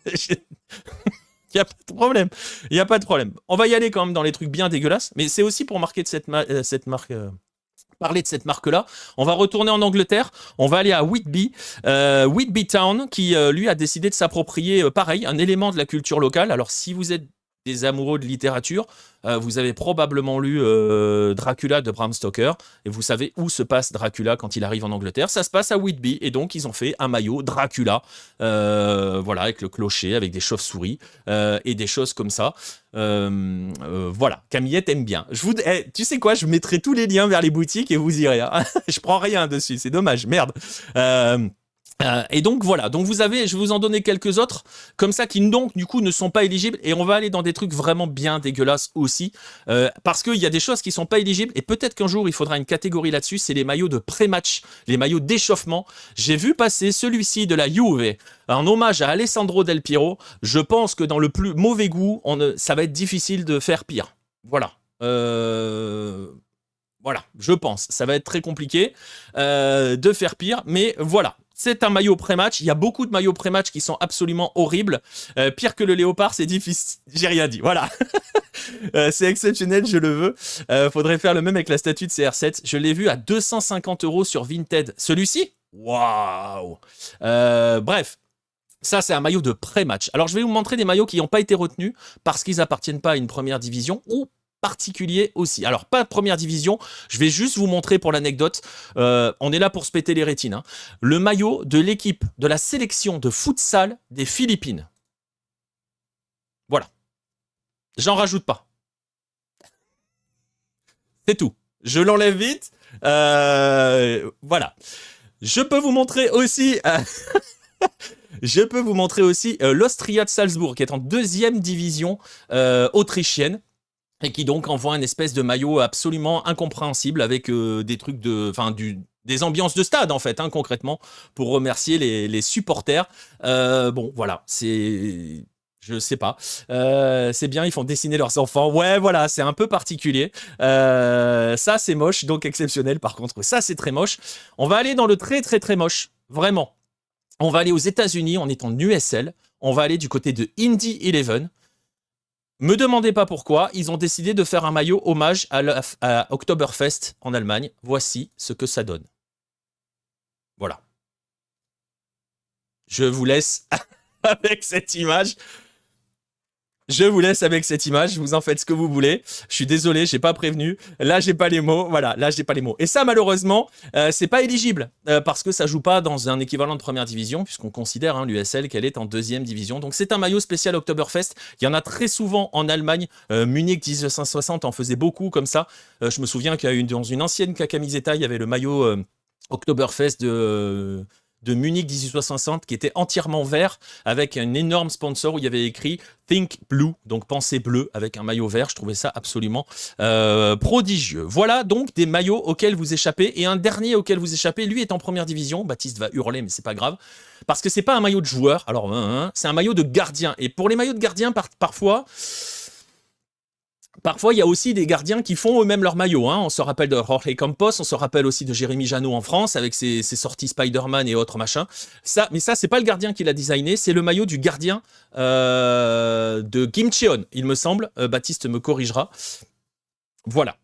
Il n'y a pas de problème. Il n'y a pas de problème. On va y aller quand même dans les trucs bien dégueulasses, mais c'est aussi pour marquer de cette marque. Parler de cette marque-là. On va retourner en Angleterre. On va aller à Whitby. Whitby Town, qui lui a décidé de s'approprier, pareil, un élément de la culture locale. Alors, si vous êtes des amoureux de littérature, vous avez probablement lu Dracula de Bram Stoker, et vous savez où se passe Dracula quand il arrive en Angleterre. Ça se passe à Whitby, et donc ils ont fait un maillot Dracula, voilà, avec le clocher, avec des chauves-souris, et des choses comme ça. Voilà, Camillette aime bien. Tu sais quoi, je mettrai tous les liens vers les boutiques et vous irez, hein. Je prends rien dessus, c'est dommage, merde. Et donc voilà, donc je vais vous en donner quelques autres comme ça qui donc du coup ne sont pas éligibles, et on va aller dans des trucs vraiment bien dégueulasses aussi, parce qu'il y a des choses qui sont pas éligibles, et peut-être qu'un jour il faudra une catégorie là-dessus. C'est les maillots de pré-match, les maillots d'échauffement. J'ai vu passer celui-ci de la Juve en hommage à Alessandro Del Piero. Je pense que dans le plus mauvais goût, ça va être difficile de faire pire. Voilà. Voilà, je pense. Ça va être très compliqué de faire pire, mais voilà. C'est un maillot pré-match. Il y a beaucoup de maillots pré-match qui sont absolument horribles. Pire que le léopard, c'est difficile. J'ai rien dit. Voilà. C'est exceptionnel, je le veux. Faudrait faire le même avec la statue de CR7. Je l'ai vu à 250 € sur Vinted. Celui-ci ? Waouh. Bref. Ça, c'est un maillot de pré-match. Alors, je vais vous montrer des maillots qui n'ont pas été retenus parce qu'ils appartiennent pas à une première division ou particulier aussi. Alors, pas de première division, je vais juste vous montrer pour l'anecdote, on est là pour se péter les rétines, hein. Le maillot de l'équipe de la sélection de futsal des Philippines. Voilà. J'en rajoute pas. C'est tout. Je l'enlève vite. Voilà. Je peux vous montrer aussi... l'Austria de Salzbourg, qui est en 2e division autrichienne, et qui donc envoie une espèce de maillot absolument incompréhensible avec des trucs des ambiances de stade en fait, hein, concrètement, pour remercier les supporters. Bon, voilà, Je sais pas. C'est bien, ils font dessiner leurs enfants. Ouais, voilà, c'est un peu particulier. Ça, c'est moche, donc exceptionnel. Par contre, ça, c'est très moche. On va aller dans le très, très, très moche. Vraiment. On va aller aux États-Unis, on est en USL. On va aller du côté de Indy 11. Me demandez pas pourquoi, ils ont décidé de faire un maillot hommage à Oktoberfest en Allemagne. Voici ce que ça donne. Voilà. Je vous laisse avec cette image. Je vous laisse avec cette image, vous en faites ce que vous voulez. Je suis désolé, j'ai pas prévenu. Là, j'ai pas les mots. Voilà, là, j'ai pas les mots. Et ça, malheureusement, c'est pas éligible parce que ça joue pas dans un équivalent de première division, puisqu'on considère l'USL qu'elle est en deuxième division. Donc, c'est un maillot spécial Oktoberfest. Il y en a très souvent en Allemagne. Munich 1960 en faisait beaucoup comme ça. Je me souviens qu'il y a eu dans une ancienne camiseta, il y avait le maillot Oktoberfest de Munich 1860 qui était entièrement vert avec un énorme sponsor où il y avait écrit Think Blue, donc pensez bleu avec un maillot vert. Je trouvais ça absolument prodigieux. Voilà donc des maillots auxquels vous échappez, et un dernier auquel vous échappez, lui est en première division. Baptiste va hurler mais c'est pas grave parce que c'est pas un maillot de joueur. Alors c'est un maillot de gardien, et pour les maillots de gardien parfois il y a aussi des gardiens qui font eux-mêmes leur maillot. On se rappelle de Jorge Campos, on se rappelle aussi de Jérémy Janot en France avec ses sorties Spider-Man et autres machins. Mais ça, c'est pas le gardien qui l'a designé, c'est le maillot du gardien de Kim Cheon, il me semble. Baptiste me corrigera. Voilà.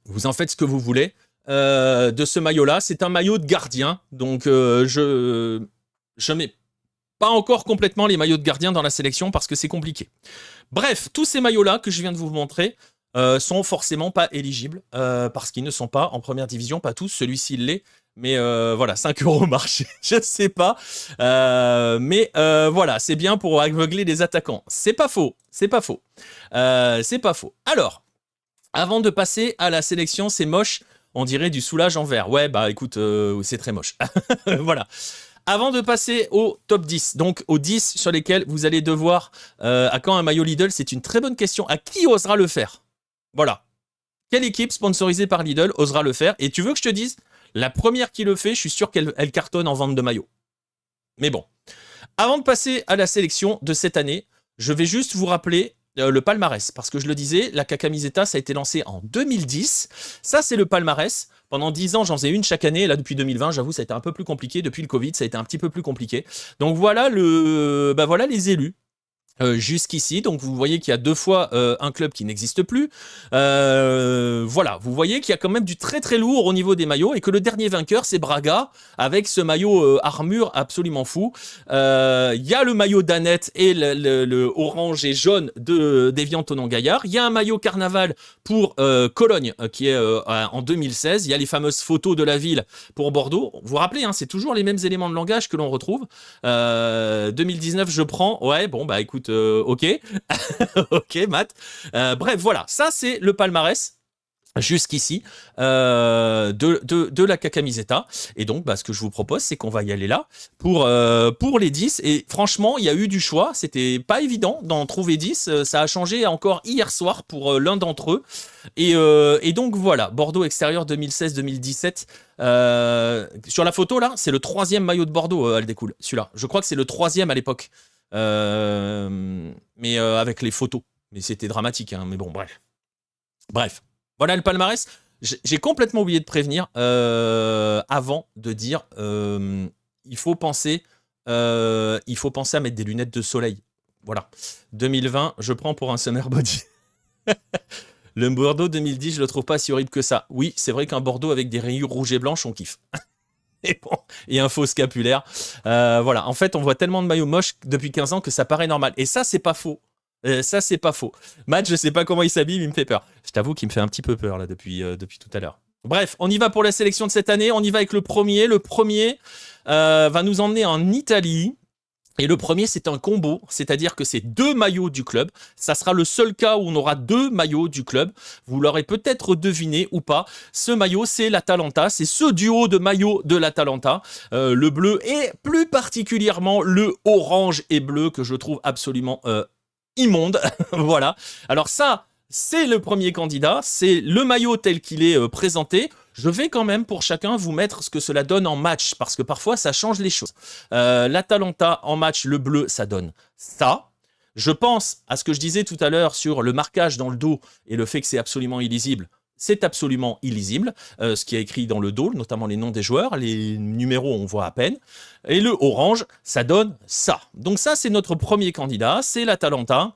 Vous en faites ce que vous voulez de ce maillot-là. C'est un maillot de gardien, donc je mets pas encore complètement les maillots de gardien dans la sélection parce que c'est compliqué. Bref, tous ces maillots-là que je viens de vous montrer sont forcément pas éligibles parce qu'ils ne sont pas en première division, pas tous, celui-ci l'est, mais voilà, 5 € au marché, je sais pas, mais voilà, c'est bien pour aveugler les attaquants, c'est pas faux, c'est pas faux, c'est pas faux. Alors, avant de passer à la sélection, c'est moche, on dirait du soulage en verre, ouais, bah écoute, c'est très moche, voilà. Avant de passer au top 10, donc aux 10 sur lesquels vous allez devoir... à quand un maillot Lidl? C'est une très bonne question. À qui osera le faire? Voilà. Quelle équipe sponsorisée par Lidl osera le faire? Et tu veux que je te dise, la première qui le fait, je suis sûr qu'elle cartonne en vente de maillots. Mais bon. Avant de passer à la sélection de cette année, je vais juste vous rappeler le palmarès. Parce que je le disais, la Camiseta, ça a été lancé en 2010. Ça, c'est le palmarès. Pendant 10 ans, j'en faisais une chaque année. Et là, depuis 2020, j'avoue, ça a été un peu plus compliqué. Depuis le Covid, ça a été un petit peu plus compliqué. Donc voilà, voilà les élus. Jusqu'ici, donc vous voyez qu'il y a 2 fois un club qui n'existe plus. Voilà, vous voyez qu'il y a quand même du très très lourd au niveau des maillots et que le dernier vainqueur c'est Braga avec ce maillot armure absolument fou. Il y a le maillot d'Annette et le orange et jaune d'Evian Tonon Gaillard. Il y a un maillot carnaval pour Cologne qui est en 2016. Il y a les fameuses photos de la ville pour Bordeaux. Vous vous rappelez, c'est toujours les mêmes éléments de langage que l'on retrouve. 2019 je prends, ouais bon bah écoute, ok, ok Matt. Bref, voilà, ça c'est le palmarès jusqu'ici de la Camiseta. Et donc, ce que je vous propose, c'est qu'on va y aller là pour les 10. Et franchement, il y a eu du choix. C'était pas évident d'en trouver 10. Ça a changé encore hier soir pour l'un d'entre eux. Et donc, voilà, Bordeaux extérieur 2016-2017. Sur la photo, là, c'est le 3e maillot de Bordeaux, elle découle. Celui-là. Je crois que c'est le 3e à l'époque. Mais avec les photos. Mais c'était dramatique, mais bon, bref. Voilà le palmarès. J'ai complètement oublié de prévenir avant de dire il faut penser à mettre des lunettes de soleil. Voilà. 2020, je prends pour un summer body. Le Bordeaux 2010, je le trouve pas si horrible que ça. Oui, c'est vrai qu'un Bordeaux avec des rayures rouges et blanches, on kiffe. Et bon, et un faux scapulaire. Voilà, en fait, on voit tellement de maillots moches depuis 15 ans que ça paraît normal. Et ça, c'est pas faux. Ça, c'est pas faux. Matt, je sais pas comment il s'habille, mais il me fait peur. Je t'avoue qu'il me fait un petit peu peur, là, depuis tout à l'heure. Bref, on y va pour la sélection de cette année. On y va avec le premier. Le premier va nous emmener en Italie. Et le premier, c'est un combo, c'est-à-dire que c'est 2 maillots du club. Ça sera le seul cas où on aura 2 maillots du club. Vous l'aurez peut-être deviné ou pas. Ce maillot, c'est l'Atalanta. C'est ce duo de maillots de l'Atalanta. Le bleu et plus particulièrement le orange et bleu que je trouve absolument immonde. Voilà. Alors ça, c'est le premier candidat. C'est le maillot tel qu'il est présenté. Je vais quand même pour chacun vous mettre ce que cela donne en match, parce que parfois ça change les choses. L'Atalanta en match, le bleu, ça donne ça. Je pense à ce que je disais tout à l'heure sur le marquage dans le dos et le fait que c'est absolument illisible. C'est absolument illisible, ce qui est écrit dans le dos, notamment les noms des joueurs, les numéros on voit à peine. Et le orange, ça donne ça. Donc ça, c'est notre premier candidat, c'est l'Atalanta,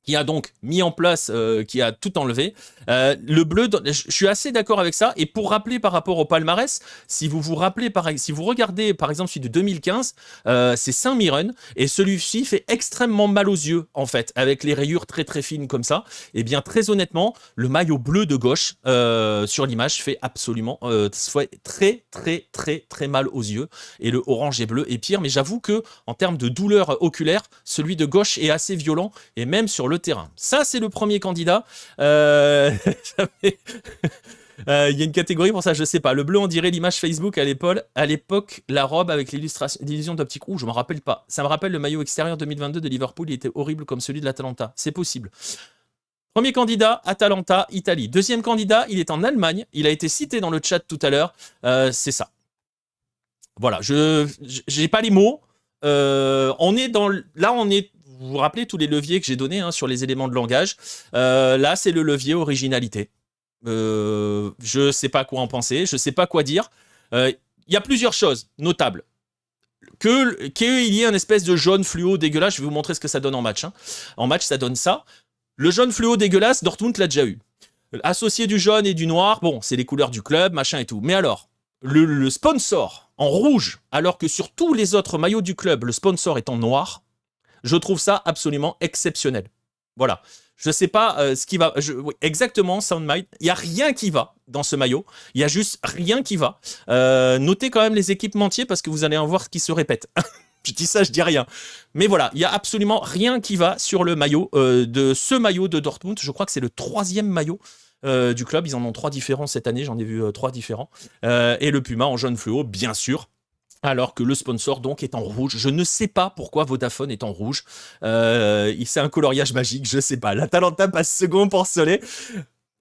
qui a donc mis en place, qui a tout enlevé. Le bleu, je suis assez d'accord avec ça. Et pour rappeler par rapport au palmarès, si vous vous rappelez, si vous regardez par exemple celui de 2015, c'est Saint-Mirren, et celui-ci fait extrêmement mal aux yeux, en fait, avec les rayures très très fines comme ça. Et bien très honnêtement, le maillot bleu de gauche sur l'image fait absolument très très très très mal aux yeux. Et le orange et bleu est pire. Mais j'avoue que en termes de douleur oculaire, celui de gauche est assez violent, et même sur le terrain. Ça, c'est le premier candidat. Il y a une catégorie pour ça, je sais pas. Le bleu, on dirait l'image Facebook à l'époque, la robe avec l'illusion d'optique rouge, je m'en rappelle pas. Ça me rappelle le maillot extérieur 2022 de Liverpool, il était horrible comme celui de l'Atalanta. C'est possible. Premier candidat, Atalanta, Italie. Deuxième candidat, il est en Allemagne. Il a été cité dans le chat tout à l'heure. C'est ça. Voilà, je n'ai pas les mots. On est dans... Là, on est... Vous vous rappelez tous les leviers que j'ai donnés sur les éléments de langage. Là, c'est le levier originalité. Je sais pas quoi en penser, je sais pas quoi dire. Il y a plusieurs choses notables. Qu'il y ait un espèce de jaune fluo dégueulasse, je vais vous montrer ce que ça donne en match. En match, ça donne ça. Le jaune fluo dégueulasse, Dortmund l'a déjà eu. Associé du jaune et du noir, bon, c'est les couleurs du club, machin et tout. Mais alors, le sponsor en rouge, alors que sur tous les autres maillots du club, le sponsor est en noir, je trouve ça absolument exceptionnel. Voilà. Je sais pas ce qui va... oui, exactement, Soundmind. Il n'y a rien qui va dans ce maillot. Il y a juste rien qui va. Notez quand même les équipementiers parce que vous allez en voir ce qui se répète. Je dis ça, je dis rien. Mais voilà, il n'y a absolument rien qui va sur le maillot de ce maillot de Dortmund. Je crois que c'est le 3e maillot du club. Ils en ont 3 différents cette année. J'en ai vu 3 différents. Et le Puma en jaune fluo, bien sûr. Alors que le sponsor donc est en rouge. Je ne sais pas pourquoi Vodafone est en rouge. C'est un coloriage magique, je sais pas. L'Atalanta passe second pour Solé.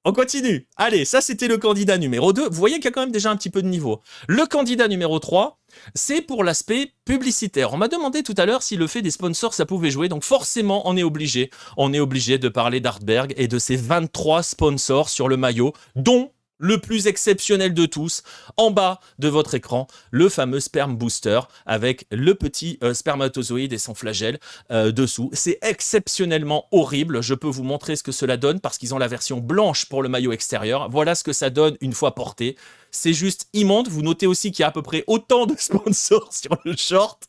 On continue. Allez, ça c'était le candidat numéro 2. Vous voyez qu'il y a quand même déjà un petit peu de niveau. Le candidat numéro 3, c'est pour l'aspect publicitaire. On m'a demandé tout à l'heure si le fait des sponsors ça pouvait jouer. Donc forcément, on est obligé. On est obligé de parler d'Hartberg et de ses 23 sponsors sur le maillot, dont le plus exceptionnel de tous, en bas de votre écran, le fameux sperm booster avec le petit spermatozoïde et son flagelle dessous. C'est exceptionnellement horrible. Je peux vous montrer ce que cela donne parce qu'ils ont la version blanche pour le maillot extérieur. Voilà ce que ça donne une fois porté. C'est juste immonde. Vous notez aussi qu'il y a à peu près autant de sponsors sur le short.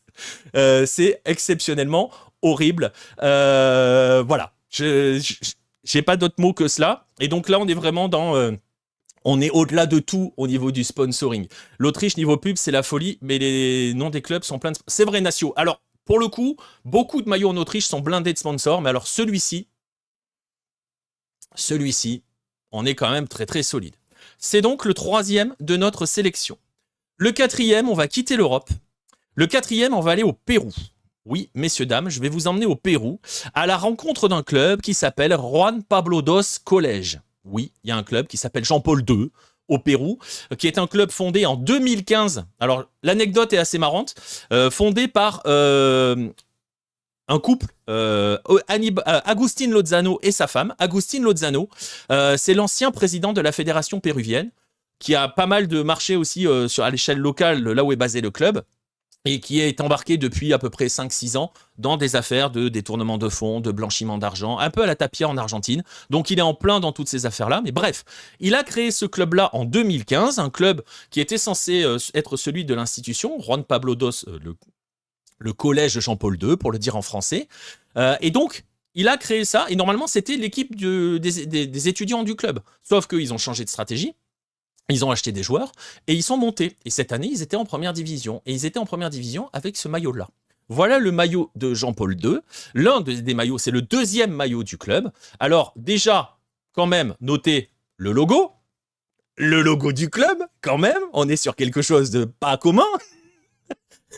C'est exceptionnellement horrible. Voilà. J'ai pas d'autres mots que cela. Et donc là, on est vraiment dans... on est au-delà de tout au niveau du sponsoring. L'Autriche, niveau pub, c'est la folie, mais les noms des clubs sont pleins de... C'est vrai, Nacio. Alors, pour le coup, beaucoup de maillots en Autriche sont blindés de sponsors, mais alors celui-ci, on est quand même très très solide. C'est donc le 3e de notre sélection. Le 4e, on va quitter l'Europe. Le 4e, on va aller au Pérou. Oui, messieurs, dames, je vais vous emmener au Pérou, à la rencontre d'un club qui s'appelle Juan Pablo II College. Oui, il y a un club qui s'appelle Jean-Paul II au Pérou, qui est un club fondé en 2015. Alors, l'anecdote est assez marrante. Fondé par un couple, Agustín Lozano et sa femme. Agustín Lozano, c'est l'ancien président de la fédération péruvienne, qui a pas mal de marchés aussi à l'échelle locale, là où est basé le club, et qui est embarqué depuis à peu près 5-6 ans dans des affaires de détournement de fonds, de blanchiment d'argent, un peu à la Tapia en Argentine. Donc il est en plein dans toutes ces affaires-là. Mais bref, il a créé ce club-là en 2015, un club qui était censé être celui de l'institution, Juan Pablo II, le collège Jean-Paul II, pour le dire en français. Et donc, il a créé ça, et normalement, c'était l'équipe des étudiants du club. Sauf qu'ils ont changé de stratégie. Ils ont acheté des joueurs et ils sont montés. Et cette année, ils étaient en première division. Et ils étaient en première division avec ce maillot-là. Voilà le maillot de Jean-Paul II. L'un des maillots, c'est le 2e maillot du club. Alors déjà, quand même, notez le logo. Le logo du club, quand même. On est sur quelque chose de pas commun.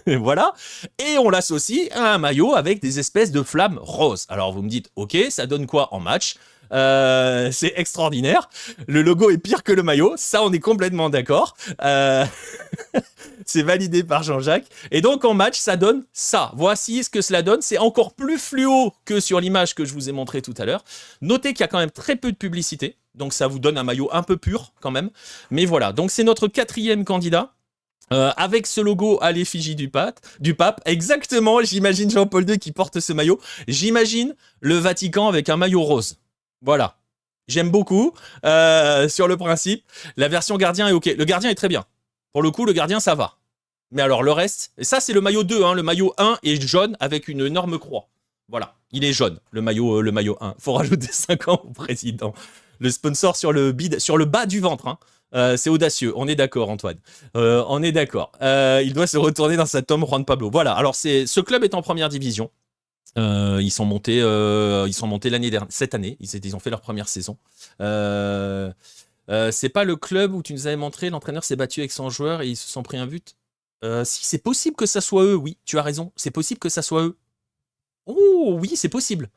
Voilà. Et on l'associe à un maillot avec des espèces de flammes roses. Alors vous me dites, ok, ça donne quoi en match ? C'est extraordinaire. Le logo est pire que le maillot, ça on est complètement d'accord. C'est validé par Jean-Jacques. Et donc, en match, ça donne ça. Voici ce que cela donne. C'est encore plus fluo que sur l'image que je vous ai montrée tout à l'heure. Notez qu'il y a quand même très peu de publicité. Donc, ça vous donne un maillot un peu pur, quand même. Mais voilà. Donc, c'est notre 4e candidat. Avec ce logo à l'effigie du pape, exactement, j'imagine Jean-Paul II qui porte ce maillot, j'imagine le Vatican avec un maillot rose, voilà, j'aime beaucoup, sur le principe, la version gardien est ok, le gardien est très bien, pour le coup le gardien ça va, mais alors le reste, et ça c'est le maillot 2, hein, le maillot 1 est jaune avec une énorme croix, voilà, il est jaune, le maillot 1, faut rajouter 5 ans au président, le sponsor sur le bas du ventre, hein. C'est audacieux, on est d'accord Antoine, on est d'accord. Il doit se retourner dans sa tombe Juan Pablo. Voilà, alors ce club est en première division. Ils sont montés l'année dernière, cette année, ils ont fait leur première saison. C'est pas le club où tu nous avais montré, l'entraîneur s'est battu avec son joueur et ils se sont pris un but. Si c'est possible que ça soit eux, oui, tu as raison, c'est possible que ça soit eux. Oh oui, c'est possible.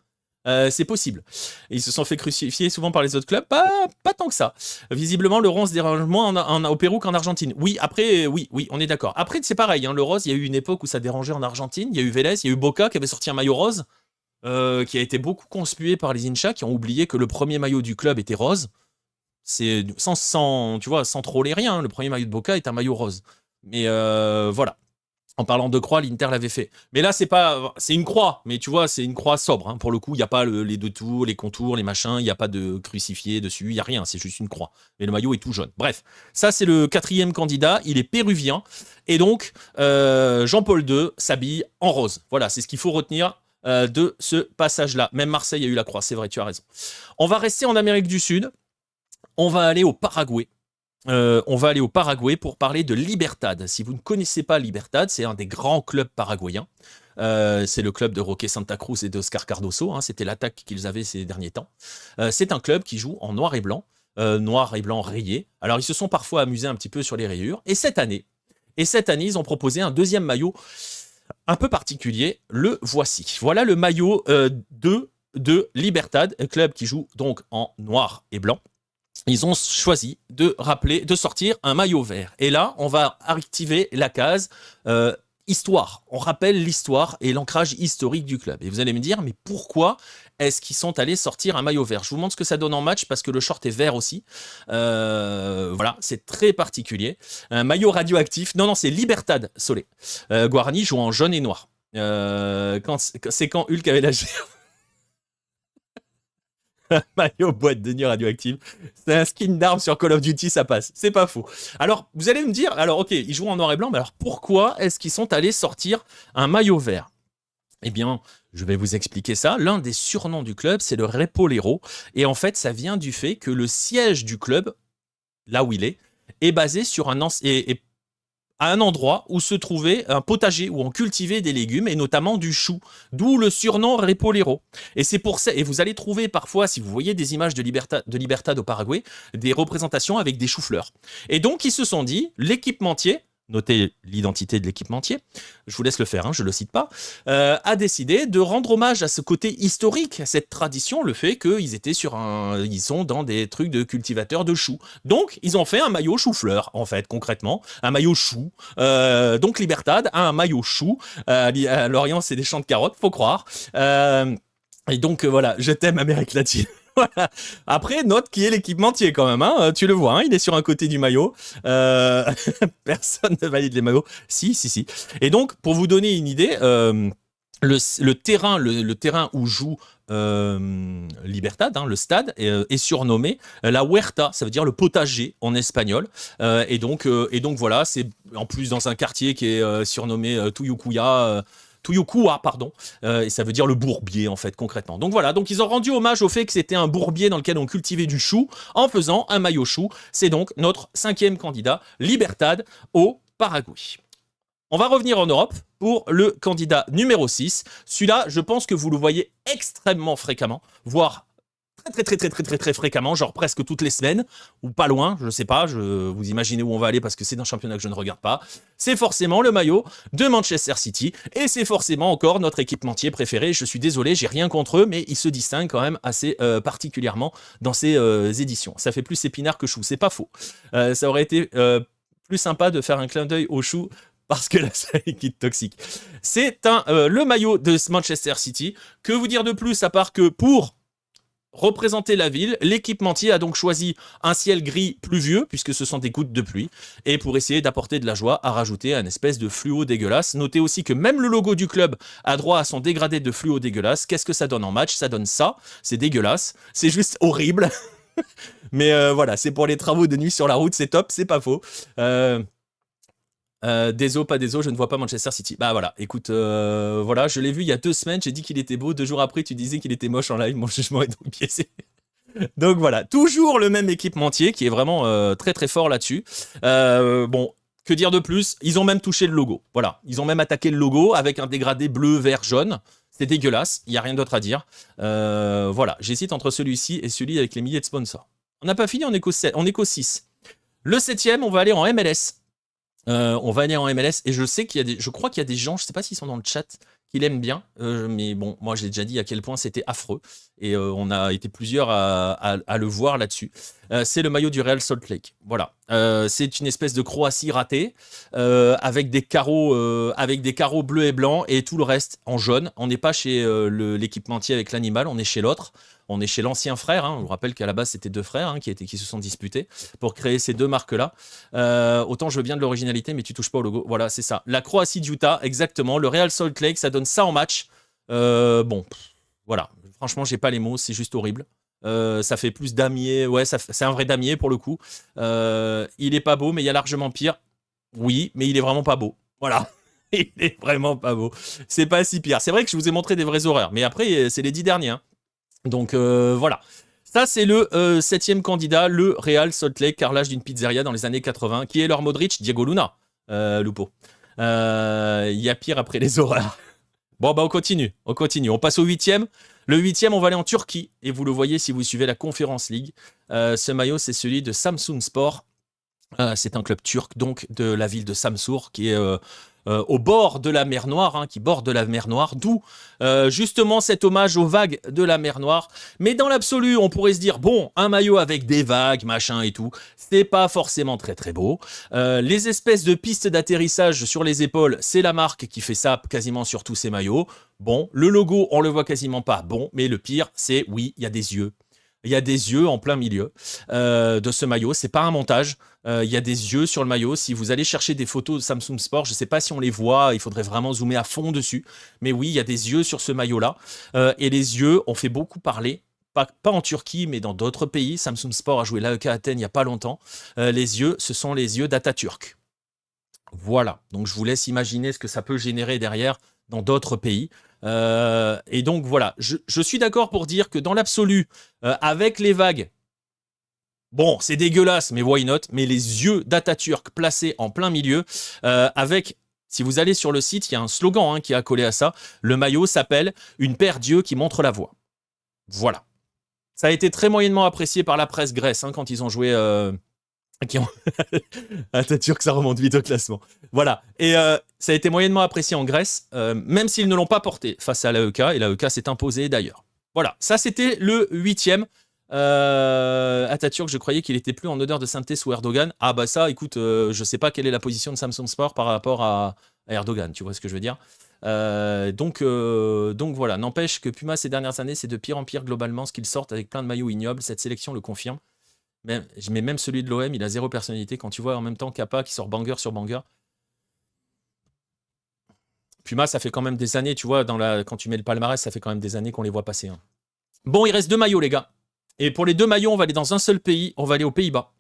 C'est possible. Et ils se sont fait crucifier souvent par les autres clubs, pas tant que ça. Visiblement, le rose dérange moins au Pérou qu'en Argentine. Oui, après, oui, on est d'accord. Après, c'est pareil, hein, le rose, il y a eu une époque où ça dérangeait en Argentine. Il y a eu Vélez, il y a eu Boca qui avait sorti un maillot rose, qui a été beaucoup conspué par les Inchas, qui ont oublié que le premier maillot du club était rose. C'est sans troller rien. Hein, le premier maillot de Boca est un maillot rose. Mais voilà. En parlant de croix, l'Inter l'avait fait. Mais là, c'est une croix, mais tu vois, c'est une croix sobre. Hein. Pour le coup, il n'y a pas les deux tours, les contours, les machins, il n'y a pas de crucifié dessus, il n'y a rien, c'est juste une croix. Mais le maillot est tout jaune. Bref, ça, c'est le 4e candidat, il est péruvien. Et donc, Jean-Paul II s'habille en rose. Voilà, c'est ce qu'il faut retenir de ce passage-là. Même Marseille a eu la croix, c'est vrai, tu as raison. On va rester en Amérique du Sud. On va aller au Paraguay. Pour parler de Libertad. Si vous ne connaissez pas Libertad, c'est un des grands clubs paraguayens. C'est le club de Roque Santa Cruz et d'Oscar Cardoso. Hein, c'était l'attaque qu'ils avaient ces derniers temps. C'est un club qui joue en noir et blanc rayé. Alors, ils se sont parfois amusés un petit peu sur les rayures. Et cette année, ils ont proposé un deuxième maillot un peu particulier. Le voici. Voilà le maillot 2 de Libertad, un club qui joue donc en noir et blanc. Ils ont choisi de sortir un maillot vert. Et là, on va activer la case histoire. On rappelle l'histoire et l'ancrage historique du club. Et vous allez me dire, mais pourquoi est-ce qu'ils sont allés sortir un maillot vert? Je vous montre ce que ça donne en match parce que le short est vert aussi. Voilà, c'est très particulier. Un maillot radioactif. Non, c'est Libertad Solé. Guarani joue en jaune et noir. C'est quand Hulk avait la maillot boîte de nuit radioactive. C'est un skin d'arme sur Call of Duty, ça passe. C'est pas faux. Alors, vous allez me dire, ok, ils jouent en noir et blanc, mais alors pourquoi est-ce qu'ils sont allés sortir un maillot vert? Eh bien, je vais vous expliquer ça. L'un des surnoms du club, c'est le Repolero. Et en fait, ça vient du fait que le siège du club, là où il est basé sur à un endroit où se trouvait un potager où on cultivait des légumes et notamment du chou, d'où le surnom Repolero. Et c'est pour ça, et vous allez trouver parfois, si vous voyez des images de Libertad au Paraguay, des représentations avec des choux-fleurs. Et donc ils se sont dit, l'équipementier, notez l'identité de l'équipementier, je vous laisse le faire, hein, je ne le cite pas, a décidé de rendre hommage à ce côté historique, à cette tradition, le fait qu'ils étaient ils sont dans des trucs de cultivateurs de choux. Donc, ils ont fait un maillot chou-fleur, en fait, concrètement, un maillot chou. Donc, Libertad a un maillot chou. À Lorient, c'est des champs de carottes, faut croire. Et donc, voilà, je t'aime, Amérique latine. Voilà. Après, note qui est l'équipementier quand même. Hein. Tu le vois, hein, il est sur un côté du maillot. Personne ne valide les maillots. Si. Et donc, pour vous donner une idée, le terrain où joue Libertad, hein, le stade, est surnommé la huerta, ça veut dire le potager en espagnol. Et donc voilà, c'est en plus dans un quartier qui est surnommé Tuyucua, pardon, et ça veut dire le bourbier en fait concrètement. Donc voilà, donc ils ont rendu hommage au fait que c'était un bourbier dans lequel on cultivait du chou en faisant un maillot chou. C'est donc notre 5e candidat, Libertad au Paraguay. On va revenir en Europe pour le candidat numéro 6. Celui-là, je pense que vous le voyez extrêmement fréquemment, voire très fréquemment, genre presque toutes les semaines, ou pas loin, je sais pas, vous imaginez où on va aller parce que c'est un championnat que je ne regarde pas. C'est forcément le maillot de Manchester City, et c'est forcément encore notre équipementier préféré. Je suis désolé, j'ai rien contre eux, mais ils se distinguent quand même assez particulièrement dans ces éditions. Ça fait plus épinard que chou, c'est pas faux. Ça aurait été plus sympa de faire un clin d'œil au chou parce que là, c'est un liquide toxique. C'est le maillot de Manchester City. Que vous dire de plus à part que pour représenter la ville, l'équipementier a donc choisi un ciel gris pluvieux, puisque ce sont des gouttes de pluie, et pour essayer d'apporter de la joie, a rajouté un espèce de fluo dégueulasse. Notez aussi que même le logo du club a droit à son dégradé de fluo dégueulasse. Qu'est-ce que ça donne en match? Ça donne ça, c'est dégueulasse, c'est juste horrible. Mais voilà, c'est pour les travaux de nuit sur la route, c'est top, c'est pas faux. Désolé, pas désolé, je ne vois pas Manchester City. Bah voilà, écoute, voilà, je l'ai vu il y a 2 semaines, j'ai dit qu'il était beau, 2 jours après tu disais qu'il était moche en live, mon jugement est donc biaisé. Donc voilà, toujours le même équipementier qui est vraiment très très fort là-dessus. Bon, que dire de plus? Ils ont même touché le logo, voilà, ils ont même attaqué le logo avec un dégradé bleu, vert, jaune. C'est dégueulasse, il n'y a rien d'autre à dire. Voilà, j'hésite entre celui-ci et celui avec les milliers de sponsors. On n'a pas fini, on est qu'au 6. Le 7e, on va aller en MLS. On va aller en MLS et je crois qu'il y a des gens, je sais pas s'ils sont dans le chat, qui l'aiment bien, mais bon, moi j'ai déjà dit à quel point c'était affreux et on a été plusieurs à le voir là-dessus. C'est le maillot du Real Salt Lake, voilà. C'est une espèce de Croatie ratée avec des carreaux bleus et blancs et tout le reste en jaune. On n'est pas chez l'équipementier avec l'animal, on est chez l'autre. On est chez l'ancien frère, hein. On vous rappelle qu'à la base c'était 2 frères hein, qui se sont disputés pour créer ces 2 marques-là. Autant je veux bien de l'originalité, mais tu touches pas au logo. Voilà, c'est ça. La Croatie d'Utah, exactement. Le Real Salt Lake, ça donne ça en match. Bon, voilà. Franchement, j'ai pas les mots, c'est juste horrible. Ça fait plus damier. Ouais, c'est un vrai damier pour le coup. Il est pas beau, mais il y a largement pire. Oui, mais il est vraiment pas beau. Voilà. Il est vraiment pas beau. C'est pas si pire. C'est vrai que je vous ai montré des vraies horreurs, mais après, c'est les 10 derniers. Hein. Donc voilà. Ça, c'est le 7e candidat, le Real Salt Lake, carrelage d'une pizzeria dans les années 80, qui est leur Modric, Diego Luna, Lupo. Il y a pire après les horreurs. Bon, bah on continue. On passe au 8e. Le 8e, on va aller en Turquie, et vous le voyez si vous suivez la Conference League. Ce maillot, c'est celui de Samsunspor. C'est un club turc, donc de la ville de Samsun, qui est au bord de la mer Noire, hein, qui borde la mer Noire, d'où justement cet hommage aux vagues de la mer Noire. Mais dans l'absolu, on pourrait se dire, bon, un maillot avec des vagues, machin et tout, c'est pas forcément très très beau. Les espèces de pistes d'atterrissage sur les épaules, c'est la marque qui fait ça quasiment sur tous ces maillots. Bon, le logo, on le voit quasiment pas, bon, mais le pire, c'est, oui, il y a des yeux. Il y a des yeux en plein milieu de ce maillot. C'est pas un montage. Il y a des yeux sur le maillot. Si vous allez chercher des photos de Samsunspor, je sais pas si on les voit. Il faudrait vraiment zoomer à fond dessus. Mais oui, il y a des yeux sur ce maillot-là. Et les yeux ont fait beaucoup parler. Pas en Turquie, mais dans d'autres pays. Samsunspor a joué l'AEK Athènes il y a pas longtemps. Les yeux, ce sont les yeux d'Atatürk. Voilà. Donc je vous laisse imaginer ce que ça peut générer derrière dans d'autres pays. Et donc voilà, je suis d'accord pour dire que dans l'absolu, avec les vagues, bon, c'est dégueulasse, mais why not? Mais les yeux d'Atatürk placés en plein milieu, avec, si vous allez sur le site, il y a un slogan hein, qui est accolé à ça. Le maillot s'appelle « Une paire d'yeux qui montre la voie ». Voilà. Ça a été très moyennement apprécié par la presse Grèce hein, quand ils ont joué... Atatürk, ça remonte vite au classement. Voilà. Et ça a été moyennement apprécié en Grèce, même s'ils ne l'ont pas porté face à l'AEK, et l'AEK s'est imposé d'ailleurs. Voilà. Ça, c'était le 8e. Atatürk, je croyais qu'il était plus en odeur de sainteté sous Erdogan. Ah bah ça, écoute, je sais pas quelle est la position de Samsunspor par rapport à Erdogan, tu vois ce que je veux dire. Donc voilà, n'empêche que Puma ces dernières années, c'est de pire en pire globalement ce qu'ils sortent avec plein de maillots ignobles. Cette sélection le confirme. Mais même celui de l'OM, il a zéro personnalité. Quand tu vois en même temps Kappa qui sort banger sur banger. Puma, ça fait quand même des années, tu vois, quand tu mets le palmarès, ça fait quand même des années qu'on les voit passer. Hein. Bon, il reste 2 maillots, les gars. Et pour les 2 maillots, on va aller dans un seul pays. On va aller aux Pays-Bas.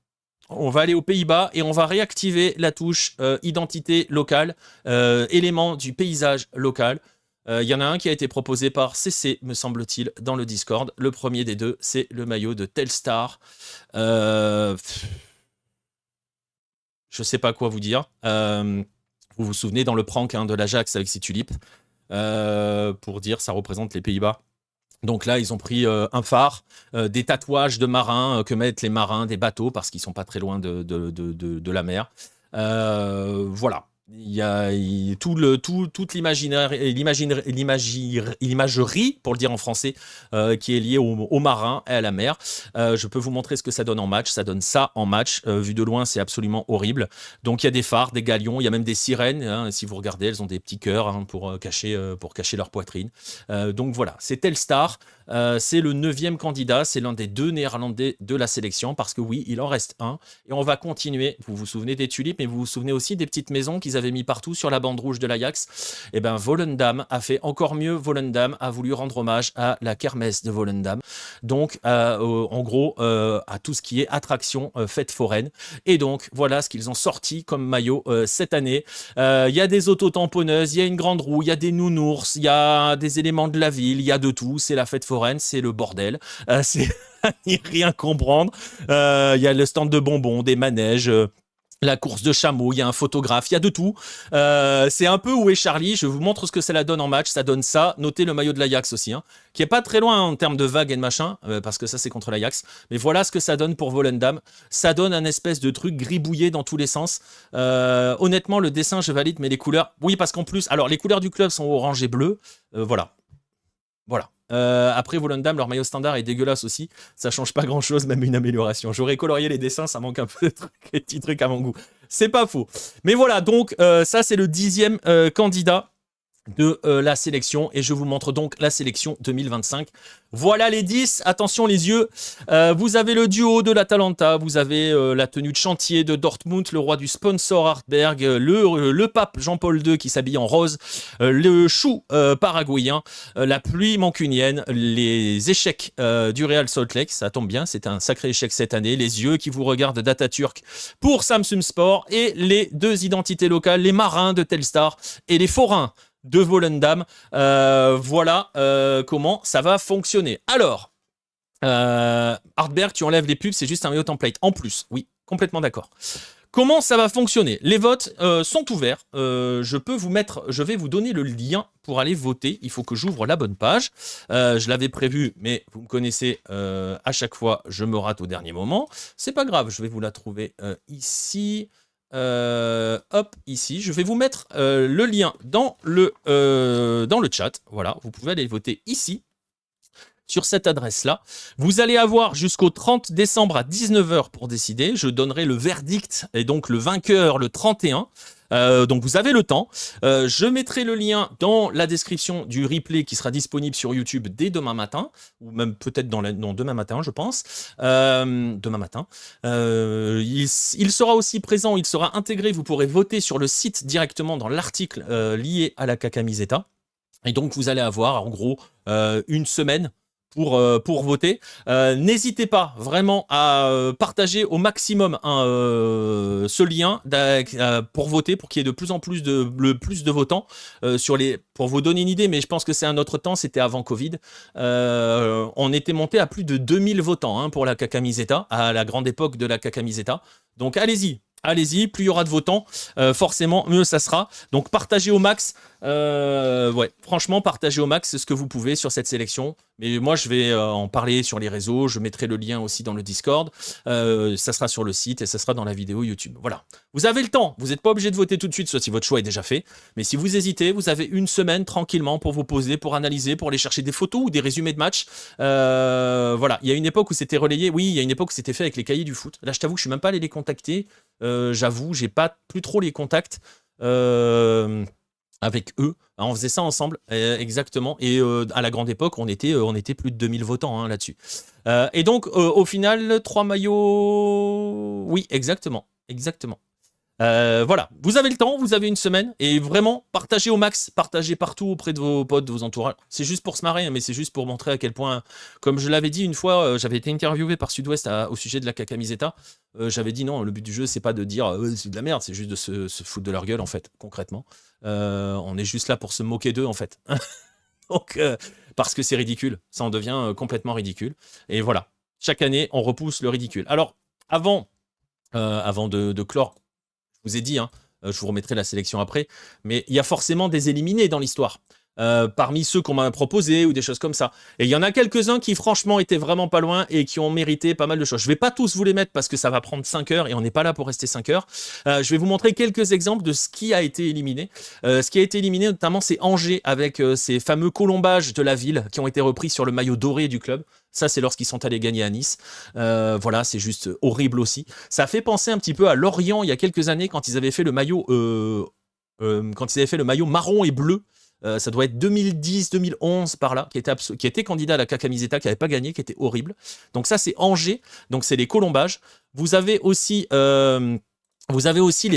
On va aller aux Pays-Bas et on va réactiver la touche identité locale, élément du paysage local. Il y en a un qui a été proposé par CC, me semble-t-il, dans le Discord. Le premier des 2, c'est le maillot de Telstar. Je sais pas quoi vous dire. Vous vous souvenez dans le prank hein, de l'Ajax avec ses tulipes, pour dire ça représente les Pays-Bas. Donc là, ils ont pris un phare, des tatouages de marins que mettent les marins des bateaux parce qu'ils sont pas très loin de la mer. Voilà. toute l'imagerie, pour le dire en français, qui est liée au marin et à la mer. Je peux vous montrer ce que ça donne en match. Ça donne ça en match. Vu de loin, c'est absolument horrible. Donc il y a des phares, des galions, il y a même des sirènes. Hein, si vous regardez, elles ont des petits cœurs hein, pour cacher leur poitrine. Donc voilà, c'est Telstar. C'est le 9e candidat. C'est l'un des 2 Néerlandais de la sélection. Parce que oui, il en reste un. Et on va continuer. Vous vous souvenez des tulipes, mais vous vous souvenez aussi des petites maisons qu'ils avaient mis partout sur la bande rouge de l'Ajax. Et bien Volendam a fait encore mieux. Volendam a voulu rendre hommage à la kermesse de Volendam. Donc en gros à tout ce qui est attraction fête foraine. Et donc voilà ce qu'ils ont sorti comme maillot cette année. Il y a des autotamponneuses, il y a une grande roue, il y a des nounours, il y a des éléments de la ville, il y a de tout. C'est la fête foraine, c'est le bordel. C'est à n'y rien comprendre. Il y a le stand de bonbons, des manèges. La course de chameau, il y a un photographe, il y a de tout. C'est un peu Où est Charlie. Je vous montre ce que ça donne en match. Ça donne ça. Notez le maillot de l'Ajax aussi, hein, qui est pas très loin en termes de vagues et de machin, parce que ça c'est contre l'Ajax. Mais voilà ce que ça donne pour Volendam. Ça donne un espèce de truc gribouillé dans tous les sens. Honnêtement, le dessin je valide, mais les couleurs, oui parce qu'en plus, alors les couleurs du club sont orange et bleu. Voilà. Après Volendam, leur maillot standard est dégueulasse aussi. Ça change pas grand chose, même une amélioration. J'aurais colorié les dessins, ça manque un peu de trucs, des petits trucs à mon goût. C'est pas faux. Mais voilà, donc ça c'est le 10e candidat de la sélection et je vous montre donc la sélection 2025. Voilà les 10, attention les yeux, vous avez le duo de l'Atalanta, vous avez la tenue de chantier de Dortmund, le roi du sponsor Hartberg, le pape Jean-Paul II qui s'habille en rose, le chou paraguayen, la pluie mancunienne, les échecs du Real Salt Lake, ça tombe bien, c'est un sacré échec cette année, les yeux qui vous regardent d'Atatürk pour Samsung Sport et les 2 identités locales, les marins de Telstar et les forains de Volendam. Voilà comment ça va fonctionner. Alors, Hartberg, tu enlèves les pubs, c'est juste un maillot template. En plus, oui, complètement d'accord. Comment ça va fonctionner? Les votes sont ouverts. Je vais vous donner le lien pour aller voter. Il faut que j'ouvre la bonne page. Je l'avais prévu, mais vous me connaissez, à chaque fois, je me rate au dernier moment. C'est pas grave, je vais vous la trouver ici. Hop, ici, je vais vous mettre le lien dans le chat. Voilà, vous pouvez aller voter ici, sur cette adresse-là. Vous allez avoir jusqu'au 30 décembre à 19h pour décider. Je donnerai le verdict et donc le vainqueur le 31. Donc vous avez le temps. Je mettrai le lien dans la description du replay qui sera disponible sur YouTube dès demain matin, ou même peut-être demain matin, je pense. Demain matin. Il sera aussi présent, il sera intégré. Vous pourrez voter sur le site directement dans l'article lié à la Cacamiseta. Et donc vous allez avoir en gros une semaine pour voter. N'hésitez pas vraiment à partager au maximum ce lien pour voter, pour qu'il y ait de plus en plus de votants pour vous donner une idée, mais je pense que c'est un autre temps, c'était avant Covid. On était monté à plus de 2000 votants hein, pour la Cacamiseta, à la grande époque de la Cacamiseta. Donc allez-y, plus il y aura de votants, forcément, mieux ça sera. Donc partagez au max. Ouais, franchement, partagez au max ce que vous pouvez sur cette sélection. Mais moi, je vais en parler sur les réseaux. Je mettrai le lien aussi dans le Discord. Ça sera sur le site et ça sera dans la vidéo YouTube. Voilà. Vous avez le temps. Vous n'êtes pas obligé de voter tout de suite, sauf si votre choix est déjà fait. Mais si vous hésitez, vous avez une semaine tranquillement pour vous poser, pour analyser, pour aller chercher des photos ou des résumés de matchs. Voilà. Il y a une époque où c'était relayé. Oui, il y a une époque où c'était fait avec les cahiers du foot. Là, je t'avoue que je suis même pas allé les contacter. J'avoue, j'ai pas plus trop les contacts. Avec eux, on faisait ça ensemble, exactement. Et à la grande époque, on était plus de 2000 votants hein, là-dessus. Et donc, au final, 3 maillots. Oui, exactement. Voilà, vous avez le temps, vous avez une semaine, et vraiment, partagez au max, partagez partout auprès de vos potes, de vos entourages. C'est juste pour se marrer, mais c'est juste pour montrer à quel point, comme je l'avais dit une fois, j'avais été interviewé par Sud-Ouest au sujet de la Cacamiseta. J'avais dit non, le but du jeu, c'est pas de dire c'est de la merde, c'est juste de se foutre de leur gueule, en fait, concrètement. On est juste là pour se moquer d'eux, en fait. Donc, parce que c'est ridicule, ça en devient complètement ridicule. Et voilà, chaque année, on repousse le ridicule. Alors, avant de clore, je vous ai dit, hein, je vous remettrai la sélection après, mais il y a forcément des éliminés dans l'histoire. parmi ceux qu'on m'a proposé ou des choses comme ça. Et il y en a quelques-uns qui franchement étaient vraiment pas loin et qui ont mérité pas mal de choses. Je vais pas tous vous les mettre parce que ça va prendre 5 heures et on n'est pas là pour rester 5 heures. Je vais vous montrer quelques exemples de ce qui a été éliminé. Ce qui a été éliminé notamment c'est Angers avec ces fameux colombages de la ville qui ont été repris sur le maillot doré du club. Ça c'est lorsqu'ils sont allés gagner à Nice. Voilà, c'est juste horrible aussi. Ça fait penser un petit peu à Lorient il y a quelques années quand ils avaient fait le maillot marron et bleu. Ça doit être 2010-2011 par là, qui était candidat à la Cacamiseta, qui n'avait pas gagné, qui était horrible. Donc ça, c'est Angers, donc c'est les colombages. Vous avez aussi les